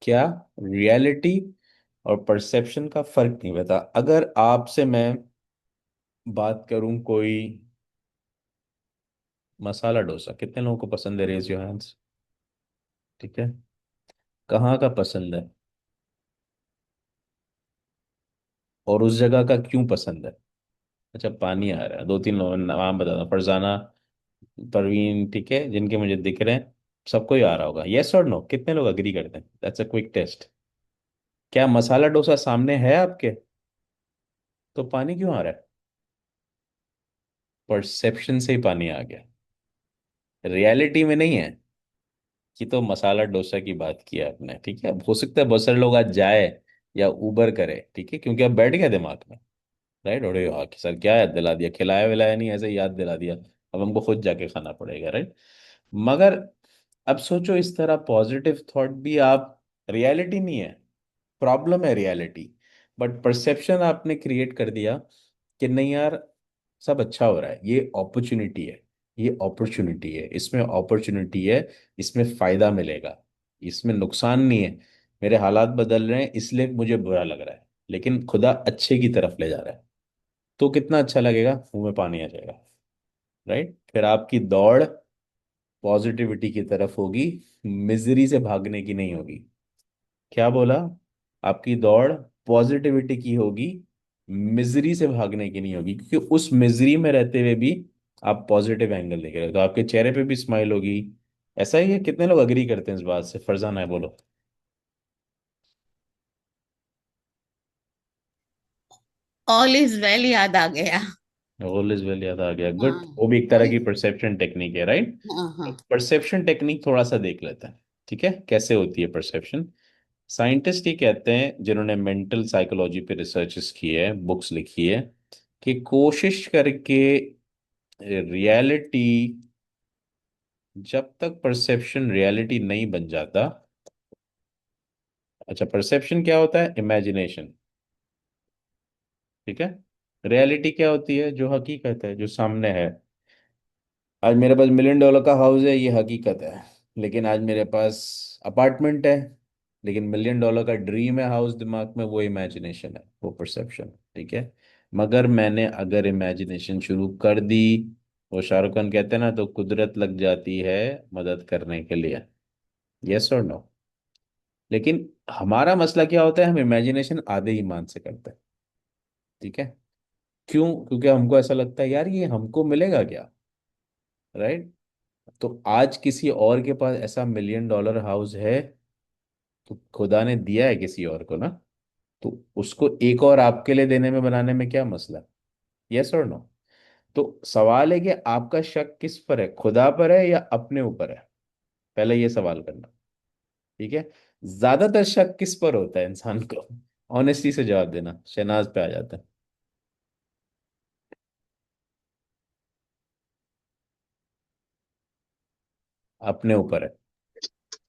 क्या? रियलिटी और परसेप्शन का फर्क नहीं पता। अगर आपसे मैं बात करूं कोई मसाला डोसा, कितने लोगों को पसंद है? Raise your hands. ठीक है, कहाँ का पसंद है और उस जगह का क्यों पसंद है? अच्छा, पानी आ रहा है, 2-3 लोगों नाम बता दो। फरजाना, परवीन, ठीक है, जिनके मुझे दिख रहे हैं, सबको ही आ रहा होगा। यस और नो, कितने लोग अग्री करते हैं? That's a quick test. क्या मसाला डोसा सामने है आपके, तो पानी क्यों आ रहा है? परसेप्शन से ही पानी आ गया, रियलिटी में नहीं है। कि तो मसाला डोसा की बात की है आपने, ठीक है, अब हो सकता है बहुत सारे लोग आज जाए या उबर करे, ठीक है, क्योंकि अब बैठ गया दिमाग में, राइट? अरे हाँ कि सर क्या याद दिला दिया, खिलाया विलाया नहीं, ऐसे ही याद दिला दिया, अब हमको खुद जाके खाना पड़ेगा, राइट? मगर अब सोचो, इस तरह पॉजिटिव थॉट भी आप, रियलिटी नहीं है, प्रॉब्लम है रियलिटी, बट परसेप्शन आपने क्रिएट कर दिया कि नहीं यार, सब अच्छा हो रहा है, ये अपॉर्चुनिटी है, ये अपॉर्चुनिटी है, इसमें अपॉर्चुनिटी है, इसमें फायदा मिलेगा, इसमें नुकसान नहीं है। मेरे हालात बदल रहे हैं इसलिए मुझे बुरा लग रहा है, लेकिन खुदा अच्छे की तरफ ले जा रहा है, तो कितना अच्छा लगेगा, मुंह में पानी आ जाएगा, राइट? फिर आपकी दौड़ पॉजिटिविटी की तरफ होगी, मिजरी से भागने की नहीं होगी। क्या बोला? आपकी दौड़ पॉजिटिविटी की होगी, मिजरी से भागने की नहीं होगी, क्योंकि उस मिजरी में रहते हुए भी आप पॉजिटिव एंगल देख रहे हो, तो आपके चेहरे पे भी स्माइल होगी। ऐसा ही है, कितने लोग अग्री करते हैं इस बात से? फरजाना है, बोलो। ऑल इज वेल याद आ गया। ऑल इज वेल याद आ गया, गुड। हाँ। वो भी एक तरह ऑल। की परसेप्शन टेक्निक है, राइट? हाँ हाँ। परसेप्शन टेक्निक थोड़ा सा देख लेते हैं, ठीक है, कैसे होती है परसेप्शन। साइंटिस्ट ये कहते हैं, जिन्होंने मेंटल साइकोलॉजी पे रिसर्चेस की है, बुक्स लिखी है, कि कोशिश करके रियलिटी, जब तक परसेप्शन रियलिटी नहीं बन जाता। अच्छा, परसेप्शन क्या होता है? इमेजिनेशन। ठीक है, रियलिटी क्या होती है? जो हकीकत है, जो सामने है। आज मेरे पास $1 million का हाउस है, ये हकीकत है। लेकिन आज मेरे पास अपार्टमेंट है, लेकिन $1 million का ड्रीम है हाउस दिमाग में, वो इमेजिनेशन है, वो परसेप्शन। ठीक है, मगर मैंने अगर इमेजिनेशन शुरू कर दी, वो शाहरुख खान कहते हैं ना, तो कुदरत लग जाती है मदद करने के लिए। यस और नो? लेकिन हमारा मसला क्या होता है, हम इमेजिनेशन आधे ईमान से करते हैं। ठीक है, क्यों? क्योंकि हमको ऐसा लगता है यार ये हमको मिलेगा क्या, राइट? तो आज किसी और के पास ऐसा $1 मिलियन हाउस है, तो खुदा ने दिया है किसी और को ना, तो उसको एक और आपके लिए देने में, बनाने में क्या मसला? यस और नो? तो सवाल है कि आपका शक किस पर है, खुदा पर है या अपने ऊपर है? पहले ये सवाल करना। ठीक है। ज्यादातर शक किस पर होता है इंसान को? ऑनेस्टी से जवाब देना, शहनाज पे आ जाता है। अपने ऊपर है।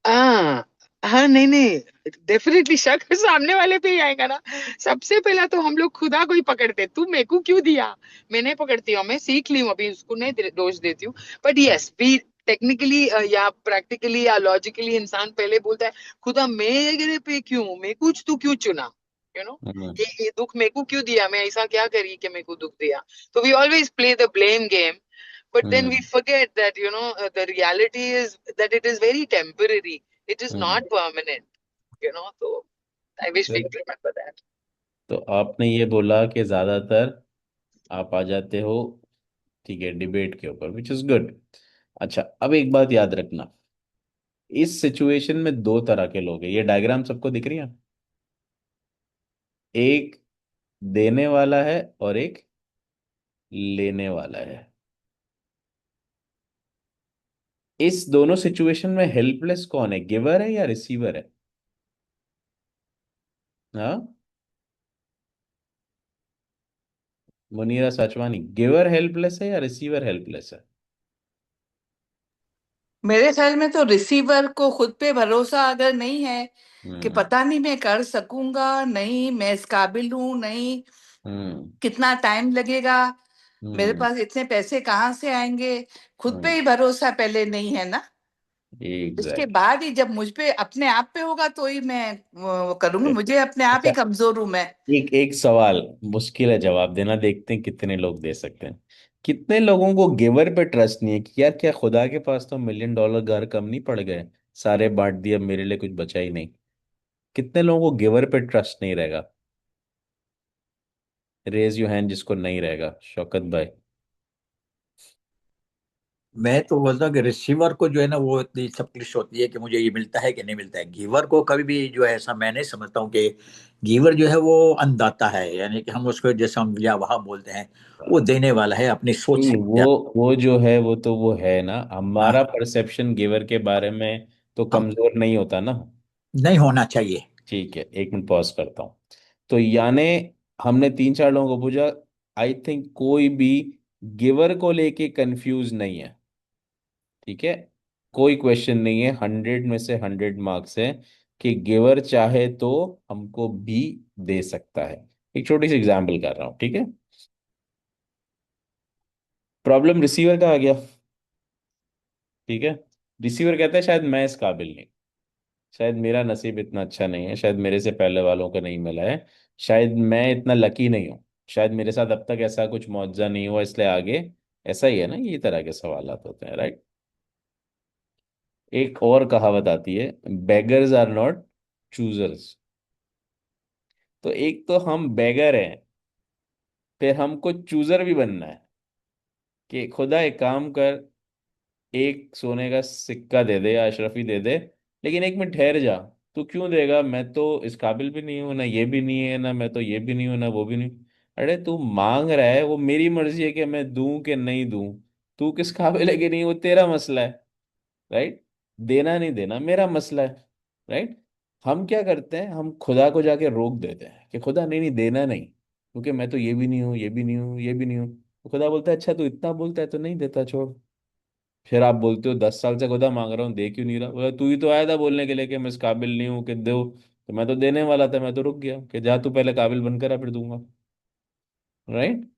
हाँ हाँ, नहीं नहीं, डेफिनेटली शक सामने वाले पे ही आएगा ना। सबसे पहला तो हम लोग खुदा को ही पकड़ते, तू मेरे को क्यों दिया। मैं नहीं पकड़ती हूँ, मैं सीख ली हूँ अभी, उसको नहीं दोष देती हूँ। बट यस, वी टेक्निकली या प्रैक्टिकली या लॉजिकली इंसान पहले बोलता है, खुदा मेरे पे क्यों, मेरे कुछ तू क्यों चुना, यू नो, हम्म। ये दुख मेरे को क्यों दिया, मैं ऐसा क्या करी कि मेरे को दुख दिया। तो we always play the blame game, but then we hmm. forget that the reality is that it is very temporary, it is hmm. not permanent, so I wish we तो remember that. तो आपने ये बोला कि ज्यादातर आप आ जाते हो, ठीक है, डिबेट के ऊपर, विच इज गुड। अच्छा, अब एक बात याद रखना, इस सिचुएशन में दो तरह के लोग हैं, ये डायग्राम सबको दिख रही है? एक देने वाला है और एक लेने वाला है। इस दोनों सिचुएशन में हेल्पलेस कौन है, गिवर है या रिसीवर है? हाँ, मुनीरा साचवानी, गिवर हेल्पलेस है या रिसीवर हेल्पलेस है? मेरे ख्याल में तो रिसीवर को खुद पे भरोसा अगर नहीं है कि हम्म। पता नहीं मैं कर सकूंगा नहीं, मैं इस काबिल हूं नहीं, हम्म। कितना टाइम लगेगा, मेरे हम्म। पास इतने पैसे कहाँ से आएंगे, खुद पे हम्म। ही भरोसा पहले नहीं है ना। इसके एग्जैक्ट। बाद ही जब मुझ पे अपने आप पे होगा तो ही मैं वो करूंगी, मुझे अपने आप ही अच्छा, कमजोर हूं मैं। एक एक सवाल मुश्किल है जवाब देना, देखते हैं कितने लोग दे सकते हैं। कितने लोगों को गिवर पे ट्रस्ट नहीं है कि यार क्या खुदा के पास तो $1 मिलियन घर कम नहीं पड़ गए, सारे बांट दिए, अब मेरे लिए कुछ बचा ही नहीं? कितने लोगों को गिवर पे ट्रस्ट नहीं रहेगा? रेज यू हैंड जिसको नहीं रहेगा, शौकत भाई। मैं तो बोलता हूँ कि रिसीवर को जो है ना वो इतनी तकलीफ होती है कि मुझे ये मिलता है कि नहीं मिलता है। गिवर को कभी भी जो है ऐसा मैं नहीं समझता हूँ कि गिवर जो है वो अन्नदाता है, यानी कि हम उसको जैसे हम या वहाँ बोलते हैं, वो देने वाला है अपनी सोच नहीं, से ज्यादा। वो जो है वो तो वो है ना, हाँ, हमारा परसेप्शन गिवर के बारे में तो हम कमजोर नहीं होता ना। नहीं होना चाहिए। ठीक है, एक मिनट पॉज करता हूँ। तो यानी हमने तीन चार लोगों को पूछा, आई थिंक कोई भी गिवर को लेके कंफ्यूज नहीं है। ठीक है, कोई क्वेश्चन नहीं है, 100 में से 100 मार्क्स है कि गिवर चाहे तो हमको भी दे सकता है। एक छोटी सी एग्जाम्पल कर रहा हूँ, ठीक है। प्रॉब्लम रिसीवर का आ गया। ठीक है, रिसीवर कहता है शायद मैं इस काबिल नहीं, शायद मेरा नसीब इतना अच्छा नहीं है, शायद मेरे से पहले वालों को नहीं मिला है, शायद मैं इतना लकी नहीं हूँ, शायद मेरे साथ अब तक ऐसा कुछ मुआवजा नहीं हुआ, इसलिए आगे ऐसा ही है ना, ये तरह के सवालात होते हैं, राइट। एक और कहावत आती है, बेगर्स आर नॉट चूजर्स। तो एक तो हम बेगर हैं, फिर हमको चूजर भी बनना है कि खुदा एक काम कर, एक सोने का सिक्का दे दे या अशरफी दे दे, लेकिन एक मिनट ठहर जा, तू क्यों देगा, मैं तो इस काबिल भी नहीं हूं ना, ये भी नहीं है ना, मैं तो ये भी नहीं हूं ना, वो भी नहीं। अरे तू मांग रहा है, वो मेरी मर्जी है कि मैं दूं कि नहीं दूं, तू किस काबिल है कि नहीं वो तेरा मसला है, राइट। देना नहीं देना मेरा मसला है, राइट। हम क्या करते हैं, हम खुदा को जाके रोक देते हैं कि खुदा नहीं नहीं देना नहीं, क्योंकि मैं तो ये भी नहीं हूँ, ये भी नहीं हूँ, ये भी नहीं हूँ। तो खुदा बोलता है अच्छा तू इतना बोलता है तो नहीं देता, छोड़। फिर आप बोलते हो 10 साल से खुदा मांग रहा हूँ दे क्यों नहीं रहा, बोला तू ही तो आया था बोलने के लिए कि मैं इस काबिल नहीं हूँ कि दो, तो मैं तो देने वाला था, मैं तो रुक गया कि जा तू पहले काबिल बनकर आ फिर दूंगा, राइट।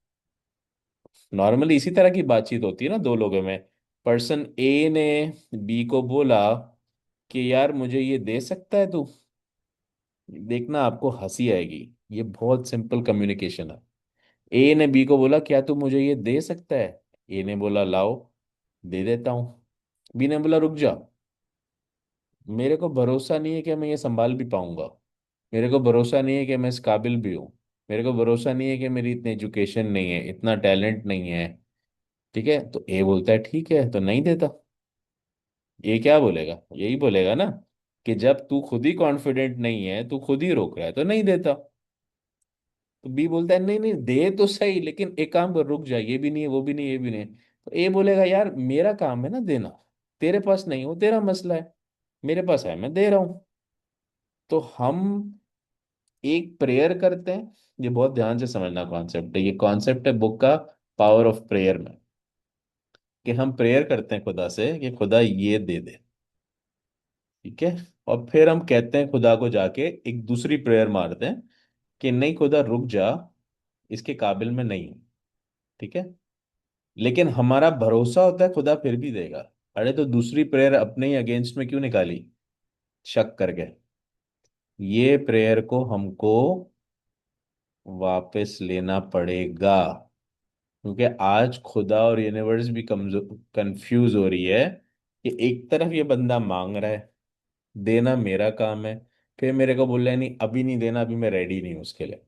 नॉर्मली इसी तरह की बातचीत होती है ना दो लोगों में। पर्सन ए ने बी को बोला कि यार मुझे ये दे सकता है तू, देखना आपको हंसी आएगी, ये बहुत सिंपल कम्युनिकेशन है। ए ने बी को बोला क्या तू मुझे ये दे सकता है? ए ने बोला लाओ, दे देता हूँ। बी ने बोला रुक जा, मेरे को भरोसा नहीं है कि मैं ये संभाल भी पाऊंगा, मेरे को भरोसा नहीं है कि मैं इस काबिल भी हूँ, मेरे को भरोसा नहीं है कि मेरी इतनी एजुकेशन नहीं है, इतना टैलेंट नहीं है। ठीक है, तो ए बोलता है ठीक है, तो नहीं देता। ये क्या बोलेगा, यही बोलेगा ना कि जब तू खुद ही कॉन्फिडेंट नहीं है, तू खुद ही रोक रहा है, तो नहीं देता। तो बी बोलता है नहीं नहीं दे तो सही, लेकिन एक काम कर, रुक जा, ये भी नहीं है, वो भी नहीं है, ये भी नहीं है। तो ए बोलेगा यार मेरा काम है ना देना, तेरे पास नहीं हो तेरा मसला है, मेरे पास है मैं दे रहा हूं। तो हम एक प्रेयर करते हैं, ये बहुत ध्यान से समझना कॉन्सेप्ट है, ये कॉन्सेप्ट है बुक का पावर ऑफ प्रेयर में, कि हम प्रेयर करते हैं खुदा से कि खुदा ये दे दे, ठीक है। और फिर हम कहते हैं खुदा को जाके एक दूसरी प्रेयर मारते हैं कि नहीं खुदा रुक जा, इसके काबिल में नहीं हूं, ठीक है। लेकिन हमारा भरोसा होता है खुदा फिर भी देगा। अरे तो दूसरी प्रेयर अपने ही अगेंस्ट में क्यों निकाली, शक करके। ये प्रेयर को हमको वापस लेना पड़ेगा, क्योंकि आज खुदा और यूनिवर्स भी कमजोर कंफ्यूज हो रही है कि एक तरफ ये बंदा मांग रहा है, देना मेरा काम है, फिर मेरे को बोल रहा है नहीं अभी नहीं देना, अभी मैं रेडी नहीं हूं उसके लिए,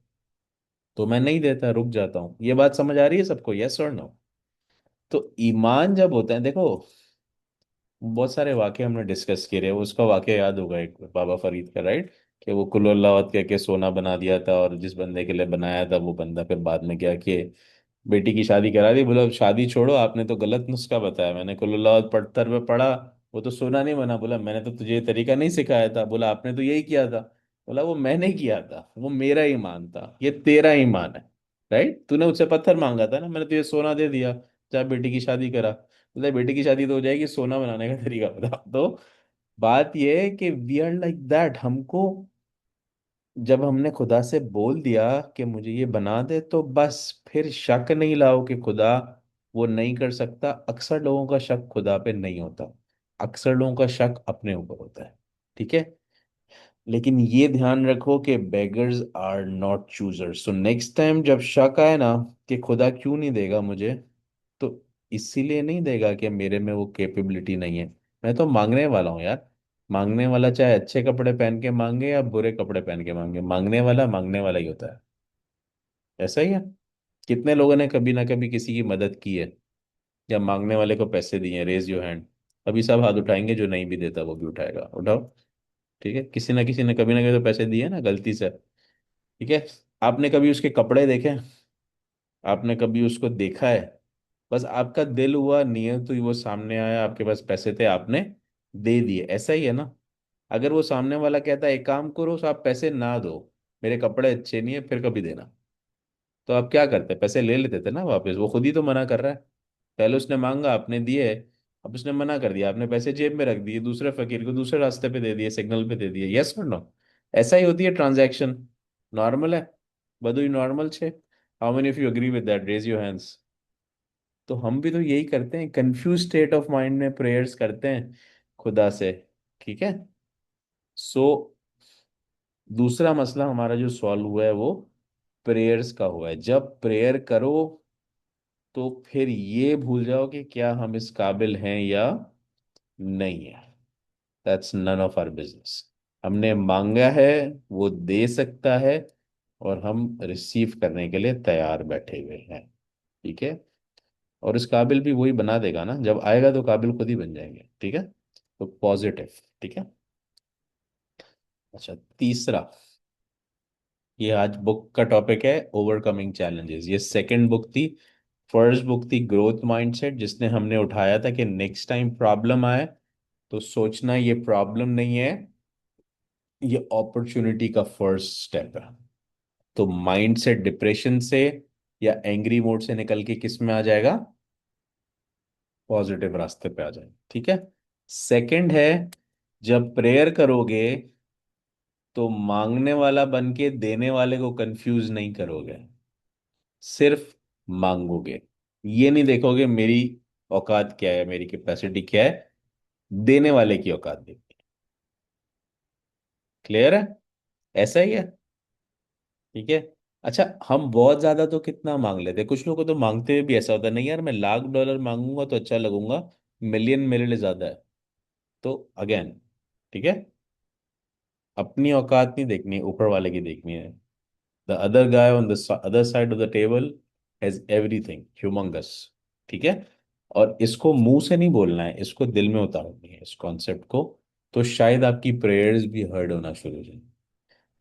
तो मैं नहीं देता, रुक जाता हूं। ये बात समझ आ रही है सबको, यस और नो? तो ईमान जब होता है, देखो बहुत सारे वाक्य हमने डिस्कस किए रहे, उसका वाक्य याद होगा एक बाबा फरीद का, राइट, कि वो कुल्लुल्लाहत कह के सोना बना दिया था, और जिस बंदे के लिए बनाया था वो बंदा फिर बाद में क्या कि बेटी की शादी करा दी। बोला शादी छोड़ो, आपने तो गलत नुस्खा बताया, मैंने कुल्लुल्लाहत पढ़तर में पढ़ा, वो तो सोना नहीं बना। बोला मैंने तो तुझे ये तरीका नहीं सिखाया था। बोला आपने तो यही किया था। बोला वो मैंने किया था, वो मेरा ईमान था, ये तेरा ईमान है, राइट। तूने उससे पत्थर मांगा था ना, मैंने तुझे सोना दे दिया, जा बेटी की शादी करा। बोला बेटी की शादी तो हो जाएगी, सोना बनाने का तरीका बता। तो बात यह है कि वी आर लाइक दैट। हमको जब हमने खुदा से बोल दिया कि मुझे ये बना दे, तो बस फिर शक नहीं लाओ कि खुदा वो नहीं कर सकता। अक्सर लोगों का शक खुदा पे नहीं होता, अक्सर लोगों का शक अपने ऊपर होता है, ठीक है। लेकिन ये ध्यान रखो कि beggars are not choosers. So next time जब शक आए ना कि खुदा क्यों नहीं देगा मुझे, तो इसीलिए नहीं देगा कि मेरे में वो कैपेबिलिटी नहीं है। मैं तो मांगने वाला हूँ यार। मांगने वाला चाहे अच्छे कपड़े पहन के मांगे या बुरे कपड़े पहन के मांगे, मांगने वाला ही होता है। ऐसा ही है। कितने लोगों ने कभी ना कभी किसी की मदद की है, या मांगने वाले को पैसे दिए हैं? Raise your hand. अभी सब हाथ उठाएंगे, जो नहीं भी देता वो भी उठाएगा, उठाओ। ठीक है, किसी ना किसी ने कभी ना कभी तो पैसे दिए ना गलती से, ठीक है। आपने कभी उसके कपड़े देखे? आपने कभी उसको देखा है? बस आपका दिल हुआ, नियत हुई, वो सामने आया, आपके पास पैसे थे, आपने दे दिए। ऐसा ही है ना। अगर वो सामने वाला कहता है एक काम करो, तो आप पैसे ना दो, मेरे कपड़े अच्छे नहीं है, फिर कभी देना, तो आप क्या करते? पैसे ले लेते थे ना वापस। वो खुद ही तो मना कर रहा है। पहले उसने मांगा, आपने दिए, अब उसने मना कर दिया, आपने पैसे जेब में रख दिए, दूसरे फकीर को दूसरे रास्ते पे दे दिए, सिग्नल पे दे दिए। यस और नो? ऐसा ही होती है ट्रांजैक्शन। नॉर्मल है? બધું नॉर्मल छे? How many of you agree with that? Raise your hands. तो हम भी तो यही करते हैं, कंफ्यूज स्टेट ऑफ माइंड में प्रेयर्स करते हैं खुदा से, ठीक है। सो दूसरा मसला हमारा जो सॉल्व हुआ है वो प्रेयर्स का हुआ है। जब प्रेयर करो तो फिर ये भूल जाओ कि क्या हम इस काबिल हैं या नहीं है। That's none of our business. हमने मांगा है, वो दे सकता है, और हम रिसीव करने के लिए तैयार बैठे हुए हैं, ठीक है। और इस काबिल भी वही बना देगा ना, जब आएगा तो काबिल खुद ही बन जाएंगे, ठीक है। तो पॉजिटिव, ठीक है। अच्छा, तीसरा, ये आज बुक का टॉपिक है ओवरकमिंग चैलेंजेस। ये सेकंड बुक थी। फर्स्ट बुक थी ग्रोथ माइंडसेट, जिसने हमने उठाया था कि नेक्स्ट टाइम प्रॉब्लम आए तो सोचना ये प्रॉब्लम नहीं है, ये अपॉर्चुनिटी का फर्स्ट स्टेप है। तो माइंडसेट डिप्रेशन से या एंग्री मोड से निकल के किस में आ जाएगा? पॉजिटिव रास्ते पे आ जाएगा, ठीक है। सेकंड है, जब प्रेयर करोगे तो मांगने वाला बन के देने वाले को कंफ्यूज नहीं करोगे, सिर्फ मांगोगे। ये नहीं देखोगे मेरी औकात क्या है, मेरी कैपेसिटी क्या है, देने वाले की औकात देखनी। क्लियर है? ऐसा ही है, ठीक है। अच्छा, हम बहुत ज्यादा तो कितना मांग लेते हैं? कुछ लोगों को तो मांगते हुए भी ऐसा होता है, नहीं यार मैं $1,00,000 मांगूंगा तो अच्छा लगूंगा, मिलियन मेरे लिए ज्यादा है। तो अगेन, ठीक है, अपनी औकात नहीं देखनी, ऊपर वाले की देखनी है। The other guy on the other side of the table has everything humongous, ठीक है। और इसको मुंह से नहीं बोलना है, इसको दिल में उतारनी है इस कॉन्सेप्ट को। तो शायद आपकी प्रेयर्स भी हर्ड होना शुरू हो जाए।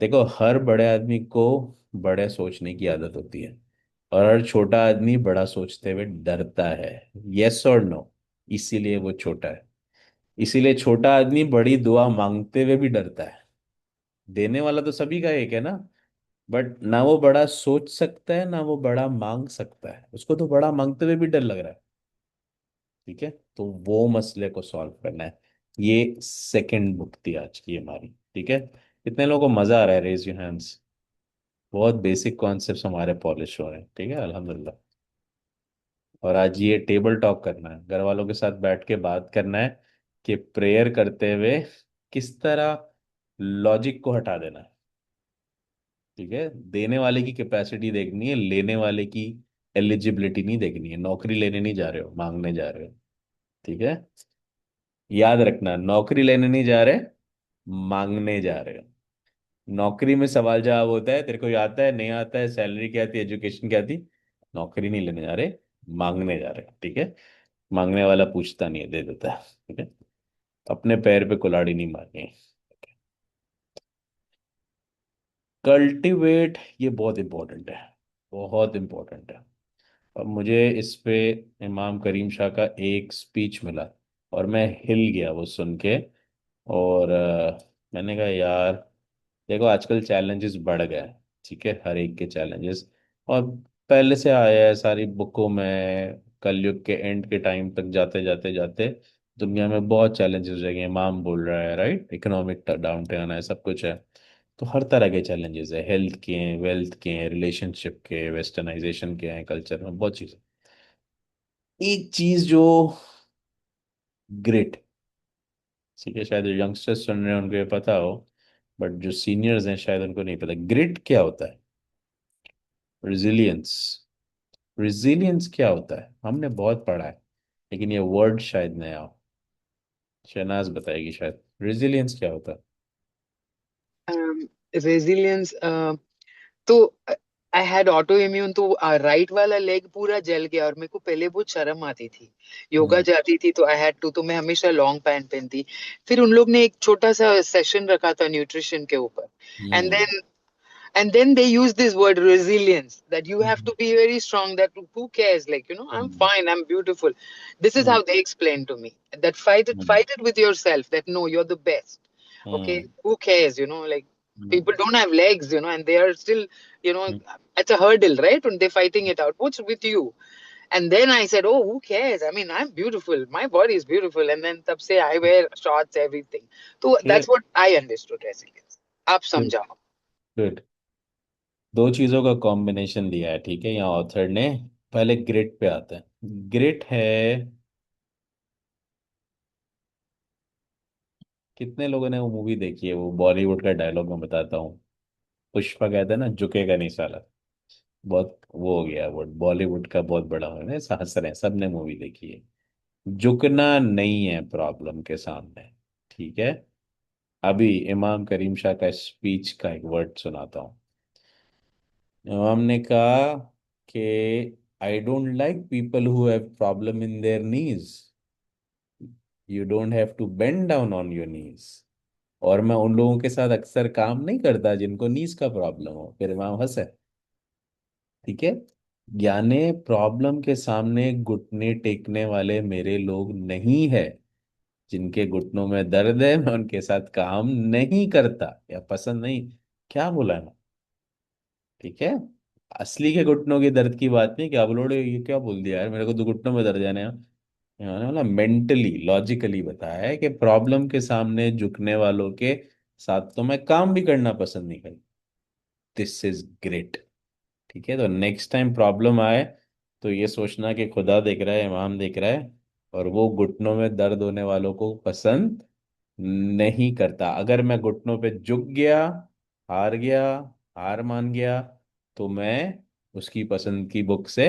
देखो, हर बड़े आदमी को बड़े सोचने की आदत होती है, और हर छोटा आदमी बड़ा सोचते हुए डरता है। यस और नो? इसीलिए वो छोटा है। इसीलिए छोटा आदमी बड़ी दुआ मांगते हुए भी डरता है। देने वाला तो सभी का एक है ना, बट ना वो बड़ा सोच सकता है ना वो बड़ा मांग सकता है, उसको तो बड़ा मांगते हुए भी डर लग रहा है। ठीक है, तो वो मसले को सॉल्व करना है। ये सेकंड बुक थी आज की हमारी। ठीक है, कितने लोगों को मजा आ रहा है? Raise your hands. बहुत बेसिक कॉन्सेप्ट्स हमारे पॉलिश हो रहे हैं। ठीक है, अल्हम्दुलिल्लाह। और आज ये टेबल टॉक करना है, घर वालों के साथ बैठ के बात करना है कि प्रेयर करते हुए किस तरह लॉजिक को हटा देना है। ठीक है, देने वाले की कैपेसिटी देखनी है, लेने वाले की एलिजिबिलिटी नहीं देखनी है। नौकरी लेने नहीं जा रहे हो, मांगने जा रहे हो। ठीक है, याद रखना, नौकरी लेने नहीं जा रहे, मांगने जा रहे हो। नौकरी में सवाल जवाब होता है, तेरे को ये आता है नहीं आता है, सैलरी क्या थी, एजुकेशन क्या थी। नौकरी नहीं लेने जा रहे, मांगने जा रहे। ठीक है, मांगने वाला पूछता नहीं है, दे देता है। ठीक है, अपने पैर पे कुल्हाड़ी नहीं मारनी है। कल्टीवेट, ये बहुत इंपॉर्टेंट है, बहुत इंपॉर्टेंट है। अब मुझे इस पे इमाम करीम शाह का एक स्पीच मिला, और मैं हिल गया वो सुन के। और मैंने कहा यार, देखो आजकल चैलेंजेस बढ़ गए हैं। ठीक है, हर एक के चैलेंजेस, और पहले से आया है सारी बुकों में। कलयुग के एंड के टाइम तक जाते जाते जाते दुनिया में बहुत चैलेंजेस हो जाएंगे। इमाम बोल रहा है, राइट, इकोनॉमिक डाउन टर्न है, सब कुछ है। तो हर तरह के चैलेंजेस है, हेल्थ के हैं, वेल्थ के हैं, रिलेशनशिप के, वेस्टर्नाइजेशन के हैं, कल्चर में बहुत चीज़ें। एक चीज जो ग्रेट, ठीक है, शायद यंगस्टर्स सुन रहे हैं उनको ये पता हो, बट जो सीनियर्स हैं शायद उनको नहीं पता ग्रिट क्या होता है। रिजिलियंस। रिजिलियंस क्या होता है हमने बहुत पढ़ा है, लेकिन ये वर्ड शायद नया हो। शहनाज बताएगी शायद, रिजिलियंस क्या होता है। रेजिलियंस, तो आई हैड ऑटो इम्यून, तो राइट वाला लेग पूरा जल गया, और मेरे को पहले बहुत शर्म आती थी। योगा हम्म। जाती थी तो आई हैड टू, तो मैं हमेशा लॉन्ग पैंट पहनती। फिर उन लोग ने एक छोटा सा सेशन रखा था न्यूट्रिशन के ऊपर, and hmm. Then and then they use this word resilience, that you have to be very strong, that who cares, like, I'm hmm. fine, I'm beautiful. This is how hmm. they explain to me, that fight it with yourself, that no, you're the best. Okay, hmm. who cares, like hmm. people don't have legs, and they are still, you know hmm. it's a hurdle, right, when they're fighting it out. What's with you? And then I said, oh, who cares, I mean, I'm beautiful, my body is beautiful. And then tab se I wear shorts, everything. So ये that's what I understood resilience. Aap good. samjhao. Good. दो चीजों का कॉम्बिनेशन दिया है, ठीक है, यहाँ ऑथर ने। पहले ग्रिट पे आता है। ग्रिट है, कितने लोगों ने वो मूवी देखी है, वो बॉलीवुड का डायलॉग मैं बताता हूँ। पुष्पा कहता है ना, झुकेगा नहीं साला। बहुत वो हो गया वो बॉलीवुड का बहुत बड़ा है ना, हंस रहे हैं, सबने मूवी देखी है। झुकना नहीं है प्रॉब्लम के सामने। ठीक है, अभी इमाम करीम शाह का स्पीच का एक वर्ड सुनाता हूँ। इमाम ने कहा कि I don't like people who have problem in their knees. You don't have to bend down on your knees. और मैं उन लोगों के साथ अक्सर काम नहीं करता जिनको नीज का प्रॉब्लम हो। फिर इमाम हंसे। ठीक है, यानी प्रॉब्लम के सामने घुटने टेकने वाले मेरे लोग नहीं है। जिनके घुटनों में दर्द है मैं उनके साथ काम नहीं करता या पसंद नहीं। क्या बोला है ना? ठीक है, असली के घुटनों के दर्द की बात नहीं। क्या बोलोगे, ये क्या बोल दिया यार, मेरे को तो घुटनों में दर्द जाने। मैंने बोला मेंटली लॉजिकली बताया है कि प्रॉब्लम के सामने झुकने वालों के साथ तो मैं काम भी करना पसंद नहीं करता। This is great. ठीक है, तो नेक्स्ट टाइम प्रॉब्लम आए तो ये सोचना कि खुदा देख रहा है, इमाम देख रहा है, और वो घुटनों में दर्द होने वालों को पसंद नहीं करता। अगर मैं घुटनों पे झुक गया, हार गया, हार मान गया, तो मैं उसकी पसंद की बुक से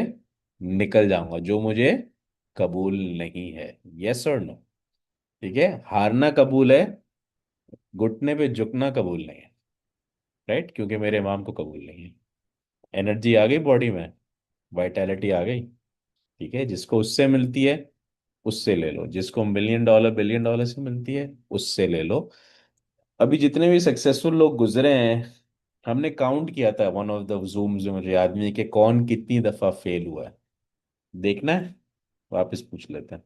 निकल जाऊंगा जो मुझे कबूल नहीं है। यस और नो? ठीक है, हारना कबूल है, घुटने पे झुकना कबूल नहीं है। राइट, क्योंकि मेरे इमाम को कबूल नहीं है। एनर्जी आ गई बॉडी में, वाइटैलिटी आ गई। ठीक है, जिसको उससे मिलती है उससे ले लो। जिसको $1 बिलियन डॉलर से मिलती है उससे ले लो। अभी जितने भी सक्सेसफुल लोग गुजरे हैं, हमने काउंट किया था वन ऑफ द जूम्स में, मुझे याद नहीं है कि कौन कितनी दफा फेल हुआ है। देखना है, वापस पूछ लेते हैं।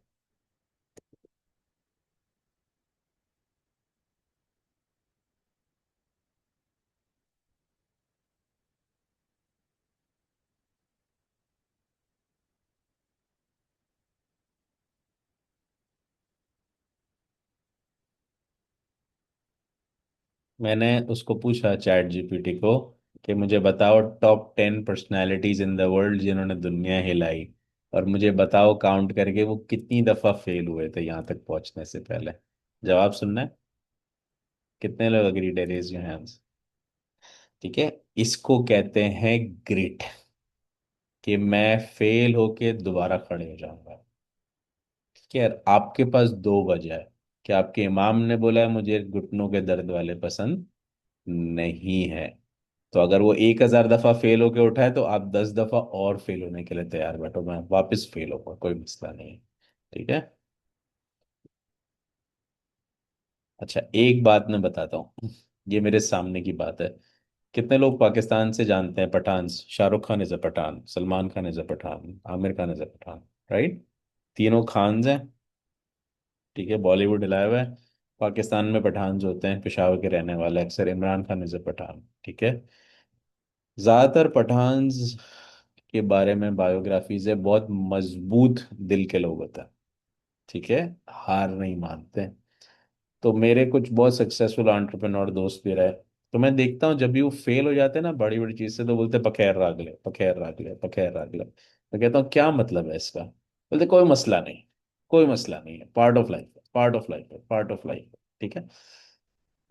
मैंने उसको पूछा चैट जीपीटी को कि मुझे बताओ top 10 personalities in the world जिन्होंने दुनिया हिलाई, और मुझे बताओ काउंट करके वो कितनी दफा फेल हुए थे यहाँ तक पहुंचने से पहले। जवाब सुनना है? कितने लोग अग्री रेज योर हैंड्स। ठीक है, इसको कहते हैं ग्रिट, कि मैं फेल होके दोबारा खड़े हो जाऊंगा। ठीक है, आपके पास दो वजह है कि आपके इमाम ने बोला है मुझे घुटनों के दर्द वाले पसंद नहीं है, तो अगर वो 1,000 दफा फेल होके उठा है तो आप 10 दफा और फेल होने के लिए तैयार बैठो, मैं वापस फेल होगा, कोई मसला नहीं है। ठीक है। अच्छा, एक बात मैं बताता हूँ, ये मेरे सामने की बात है। कितने लोग पाकिस्तान से जानते हैं Pathan? Shahrukh Khan is a Pathan, Salman Khan is a Pathan, Aamir Khan is a Pathan, right? तीनों खान्स हैं। ठीक है, बॉलीवुड हिलाया हुआ है। पाकिस्तान में पठान जो होते हैं पेशावर के रहने वाले, अक्सर इमरान खान इज अ पठान। ठीक है। ज्यादातर पठान्स के बारे में बायोग्राफीज है, बहुत मजबूत दिल के लोग होते हैं। ठीक है, हार नहीं मानते। तो मेरे कुछ बहुत सक्सेसफुल एंटरप्रेन्योर दोस्त भी रहे, तो मैं देखता हूँ जब भी वो फेल हो जाते हैं ना बड़ी बड़ी चीज से, तो बोलते पखैर रागले, पखैर रागले, पखैर रागले। मैं कहता हूँ क्या मतलब है इसका? बोलते कोई मसला नहीं, कोई मसला नहीं है, पार्ट ऑफ लाइफ है, पार्ट ऑफ लाइफ है, पार्ट ऑफ लाइफ है। ठीक है।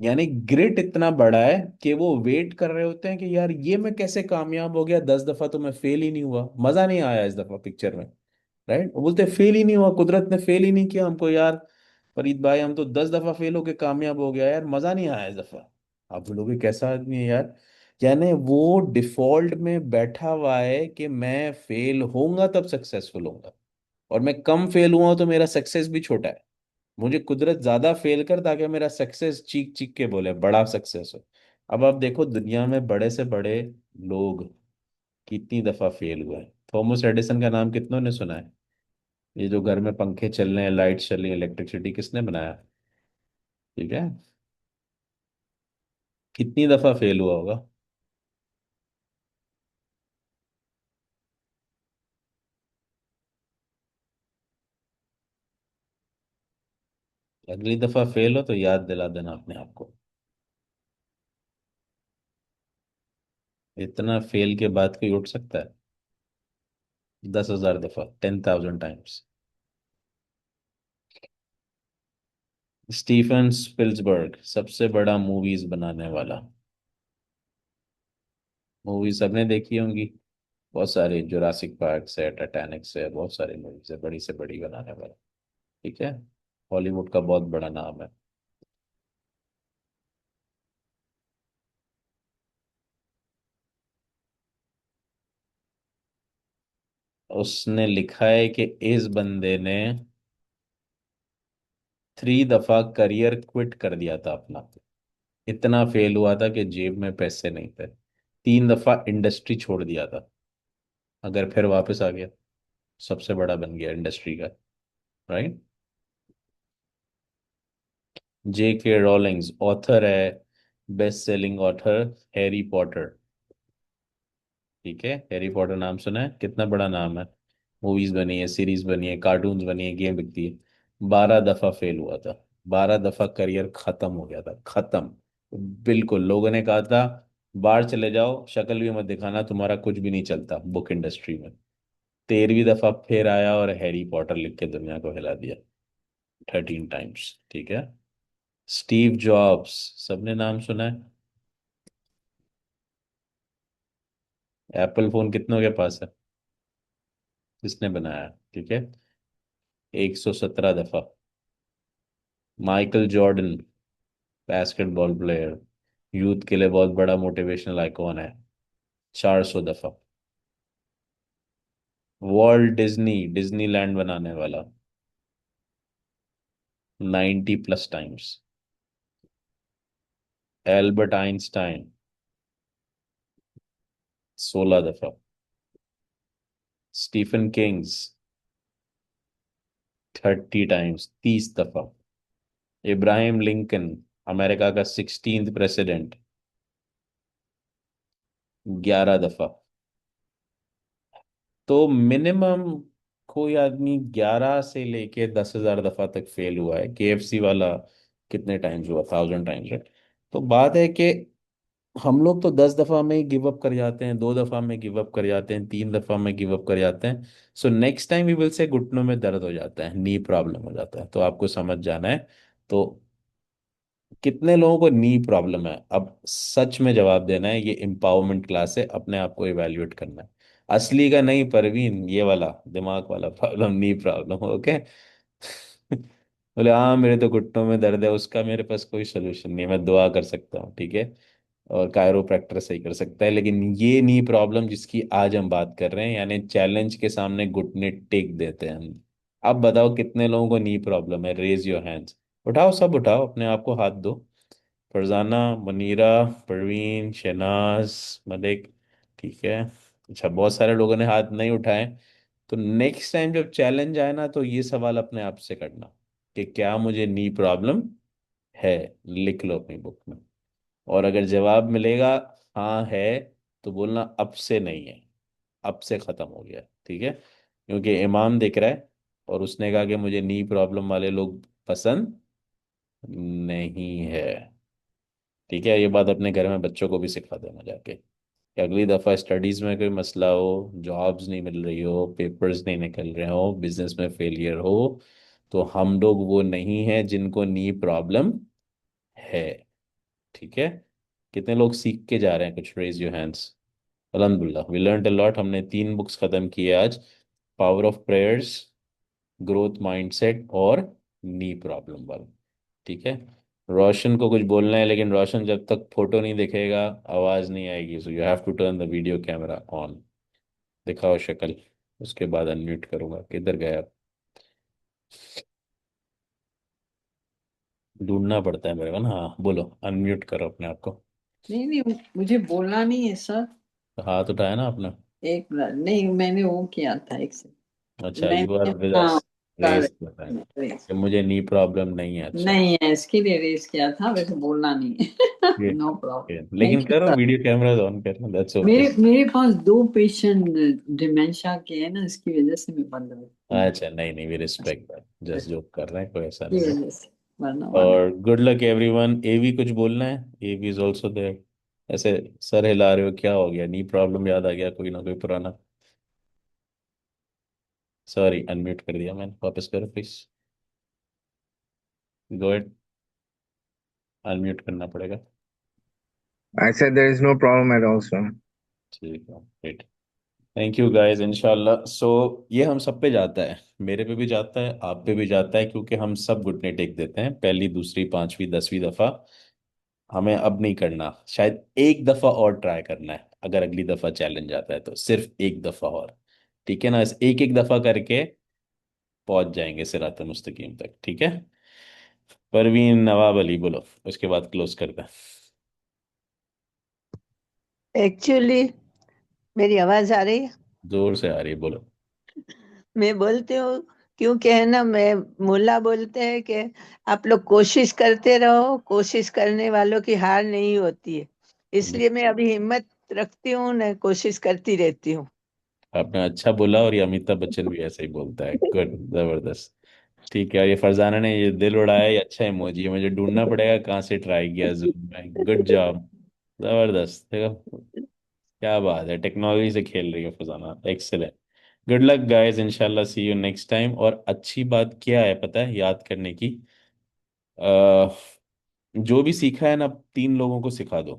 यानी ग्रिट इतना बड़ा है कि वो वेट कर रहे होते हैं कि यार ये मैं कैसे कामयाब हो गया, 10 दफा तो मैं फेल ही नहीं हुआ, मजा नहीं आया इस दफा पिक्चर में। राइट, वो बोलते फेल ही नहीं हुआ, कुदरत ने फेल ही नहीं किया हमको यार। फरीद भाई हम तो 10 दफा फेल होके कामयाब हो गया यार, मजा नहीं आया इस दफा। आप बोलोगे कैसा आदमी है यार? यानी वो डिफॉल्ट में बैठा हुआ है कि मैं फेल होऊंगा तब सक्सेसफुल होऊंगा, और मैं कम फेल हुआ हूं तो मेरा सक्सेस भी छोटा है। मुझे कुदरत ज्यादा फेल कर ताकि मेरा सक्सेस चीख चीख के बोले बड़ा सक्सेस हो। अब आप देखो दुनिया में बड़े से बड़े लोग कितनी दफा फेल हुए हैं। थॉमस एडिसन का नाम कितनों ने सुना है? ये जो घर में पंखे चल रहे हैं, लाइट चल रही है, इलेक्ट्रिसिटी किसने बनाया? ठीक है, कितनी दफा फेल हुआ होगा? अगली दफा फेल हो तो याद दिला देना अपने आप को। इतना फेल के बाद कोई उठ सकता है? 10,000 दफा, 10,000 टाइम्स। स्टीफन स्पिल्सबर्ग, सबसे बड़ा मूवीज बनाने वाला। मूवी सबने देखी होंगी, बहुत सारे, जुरासिक पार्क से, टाइटैनिक से, बहुत सारी मूवीज है, बड़ी से बड़ी बनाने वाला। ठीक है, हॉलीवुड का बहुत बड़ा नाम है। उसने लिखा है कि इस बंदे ने 3 दफा करियर क्विट कर दिया था अपना, इतना फेल हुआ था कि जेब में पैसे नहीं थे। 3 दफा इंडस्ट्री छोड़ दिया था, अगर फिर वापस आ गया सबसे बड़ा बन गया इंडस्ट्री का। राइट। J.K. रॉलिंग्स ऑथर है, best selling author, Harry Potter. ठीक है, हैरी पॉटर नाम सुना है? कितना बड़ा नाम है। मूवीज बनी है, सीरीज बनी है, कार्टून्स बनी है, गेम बिकती है। 12 दफा फेल हुआ था, 12 दफा करियर खत्म हो गया था, खत्म। बिल्कुल, लोगों ने कहा था बाहर चले जाओ, शक्ल भी मत दिखाना, तुम्हारा कुछ भी नहीं चलता बुक इंडस्ट्री में। 13वीं दफा फिर आया और हैरी पॉटर लिख के दुनिया को हिला दिया, 13 टाइम्स। ठीक है। स्टीव जॉब्स, सबने नाम सुना है? एप्पल फोन कितनों के पास है? किसने बनाया? ठीक है, 117 दफा। Michael Jordan, basketball player, youth के लिए बहुत बड़ा मोटिवेशनल आइकॉन है, 400 दफा। वॉल्ट डिज्नी, डिज्नीलैंड बनाने वाला, 90+ टाइम्स। एल्बर्ट आइंस्टाइन 16 दफा। स्टीफन किंग्स 30 टाइम्स, 30 दफा। इब्राहिम लिंकन, अमेरिका का 16th प्रेसिडेंट, 11 दफा। तो मिनिमम कोई आदमी 11 से लेके 10,000 दफा तक फेल हुआ है। केएफसी वाला कितने टाइम्स हुआ? 1000 टाइम्स है। तो बात है कि हम लोग तो 10 दफा में ही गिव अप कर जाते हैं, 2 दफा में गिव अप कर जाते हैं, 3 दफा में गिव अप कर जाते हैं। So next time we will say घुटनों में दर्द हो जाता है, नी प्रॉब्लम हो जाता है, तो आपको समझ जाना है। तो कितने लोगों को नी प्रॉब्लम है, अब सच में जवाब देना है। ये एम्पावरमेंट क्लास है, अपने आप को इवैल्यूएट करना है। असली का नहीं परवीन, ये वाला दिमाग वाला प्रॉब्लम, नी प्रॉब्लम। ओके। बोले हाँ मेरे तो घुटनों में दर्द है, उसका मेरे पास कोई सोल्यूशन नहीं है, मैं दुआ कर सकता हूँ, ठीक है, और कायरोप्रैक्टर सही कर सकता है, लेकिन ये नी प्रॉब्लम जिसकी आज हम बात कर रहे हैं, यानी चैलेंज के सामने घुटने टेक देते हैं हम। अब बताओ कितने लोगों को नी प्रॉब्लम है? Raise your hands. उठाओ, सब उठाओ, अपने आप को हाथ दो। फरजाना, मनीरा, परवीन, शहनाज, मलिक, ठीक है। अच्छा, बहुत सारे लोगों ने हाथ नहीं उठाए। तो नेक्स्ट टाइम जब चैलेंज आए ना, तो ये सवाल अपने आप से करना कि क्या मुझे नी प्रॉब्लम है। लिख लो अपनी बुक में। और अगर जवाब मिलेगा हाँ है, तो बोलना अब से नहीं है, अब से खत्म हो गया, ठीक है। क्योंकि इमाम दिख रहा है और उसने कहा कि मुझे नी प्रॉब्लम वाले लोग पसंद नहीं है। ठीक है, ये बात अपने घर में बच्चों को भी सिखा देना जाके, कि अगली दफ़ा स्टडीज़ में कोई मसला हो, जॉब्स नहीं मिल रही हो, पेपर्स नहीं निकल रहे हो, बिजनेस में फेलियर हो, तो हम लोग वो नहीं हैं जिनको नी प्रॉब्लम है। ठीक है। कितने लोग सीख के जा रहे हैं कुछ? Raise your hands. अल्हम्दुलिल्लाह, वी लर्नड अ लॉट। हमने 3 बुक्स ख़त्म की है आज। Power of prayers, growth mindset और नी प्रॉब्लम वाला। ठीक है। रोशन को कुछ बोलना है, लेकिन रोशन जब तक फोटो नहीं दिखेगा आवाज़ नहीं आएगी, so you have to turn the video camera on. दिखाओ शक्ल, उसके बाद अनम्यूट करूंगा। किधर गया? ढूंढना पड़ता है मेरे को ना। हाँ बोलो, अनम्यूट करो अपने आप को। नहीं नहीं, मुझे बोलना नहीं है सर। तो हाथ उठाया ना अपना। एक मिनट, नहीं मैंने वो किया था, एक से अच्छा, यू आर मैंने, विद हाँ अस। रेस correct, कर रहा है raise। कि मुझे नी प्रॉब्लम नहीं है। अच्छा। नहीं है, इसके लिए रेस किया था, वैसे बोलना नहीं है। ये नो प्रॉब्लम। लेकिन थैंक यू करो, सर। वीडियो कैमरा ऑन करो, दैट्स ओके। मेरे पास 2 पेशेंट डिमेंशिया के हैं ना, इसकी वजह से मैं बंद हूँ। अच्छा, नहीं नहीं, we respect that, just joke कर रहे हैं, कोई ऐसा की नहीं है। वजह से, वरना और गुड लक एवरीवन। एवी कुछ बोलना है? एवी इज ऑल्सो देयर। ऐसे सर हिला रहे हो, क्या हो गया? नी प्रॉब्लम याद आ गया कोई ना कोई पुराना? सॉरी, अनम्यूट कर दिया मैंने, वापस करो प्लीज। गो अहेड, अनम्यूट करना पड़ेगा। I said there is no problem at all, sir. ठीक है, ग्रेट। थैंक यू गाइस, इंशाल्लाह। सो ये हम सब पे जाता है, मेरे पे भी जाता है, आप पे भी जाता है, क्योंकि हम सब घुटने टेक देते हैं पहली, दूसरी, पांचवी, 10वीं दफा। हमें अब नहीं करना, शायद एक दफा और ट्राई करना है। अगर अगली दफा चैलेंज आता है तो सिर्फ एक दफा और, ठीक है ना? इस एक एक दफा करके पहुंच जाएंगे सिरात मुस्तकीम तक, ठीक है। परवीन नवाब अली बोलो, उसके बाद क्लोज करते हैं। एक्चुअली मेरी आवाज आ रही है? जोर से आ रही है, बोलो। मैं बोलती हूँ, क्योंकि है ना, मैं मुल्ला बोलते हैं कि आप लोग कोशिश करते रहो, कोशिश करने वालों की हार नहीं होती है। इसलिए मैं अभी हिम्मत रखती हूँ ना, कोशिश करती रहती हूँ। आपने अच्छा बोला, और ये अमिताभ बच्चन भी ऐसे ही बोलता है। गुड, जबरदस्त। ठीक है, और ये फरजाना ने ये दिल उड़ाया, ये अच्छा इमोजी है। मुझे ढूंढना पड़ेगा कहाँ से ट्राई किया जूम में। गुड जॉब, जबरदस्त। देखो क्या बात है, टेक्नोलॉजी से खेल रही है Farzana, excellent. Good luck guys, इंशाल्लाह सी यू नेक्स्ट टाइम। और अच्छी बात क्या है पता है याद करने की? अह, जो भी सीखा है ना, 3 लोगों को सिखा दो।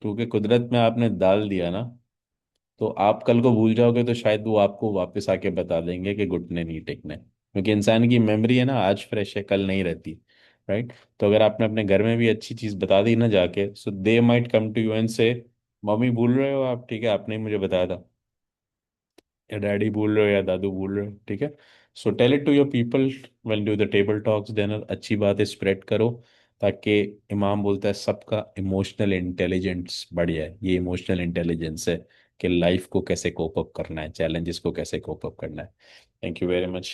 क्योंकि कुदरत में आपने डाल दिया ना, तो आप कल को भूल जाओगे तो शायद वो आपको वापस आके बता देंगे कि घुटने नहीं टेकने। क्योंकि इंसान की मेमोरी है ना, आज फ्रेश है कल नहीं रहती, राइट। तो अगर आपने अपने घर में भी अच्छी चीज़ बता दी ना जाके, so they might come to you and say mummy भूल रहे हो आप, ठीक है, आपने ही मुझे बताया था, या डैडी भूल रहे हो, या दादू भूल रहे हो, ठीक है। So tell it to your people when do the table talks dinner, अच्छी बातें स्प्रेड करो, ताकि इमाम बोलता है सबका इमोशनल इंटेलिजेंस बढ़ जाए। ये इमोशनल इंटेलिजेंस है कि लाइफ को कैसे कोप अप करना है, चैलेंजेस को कैसे कोप अप करना है। Thank you very much.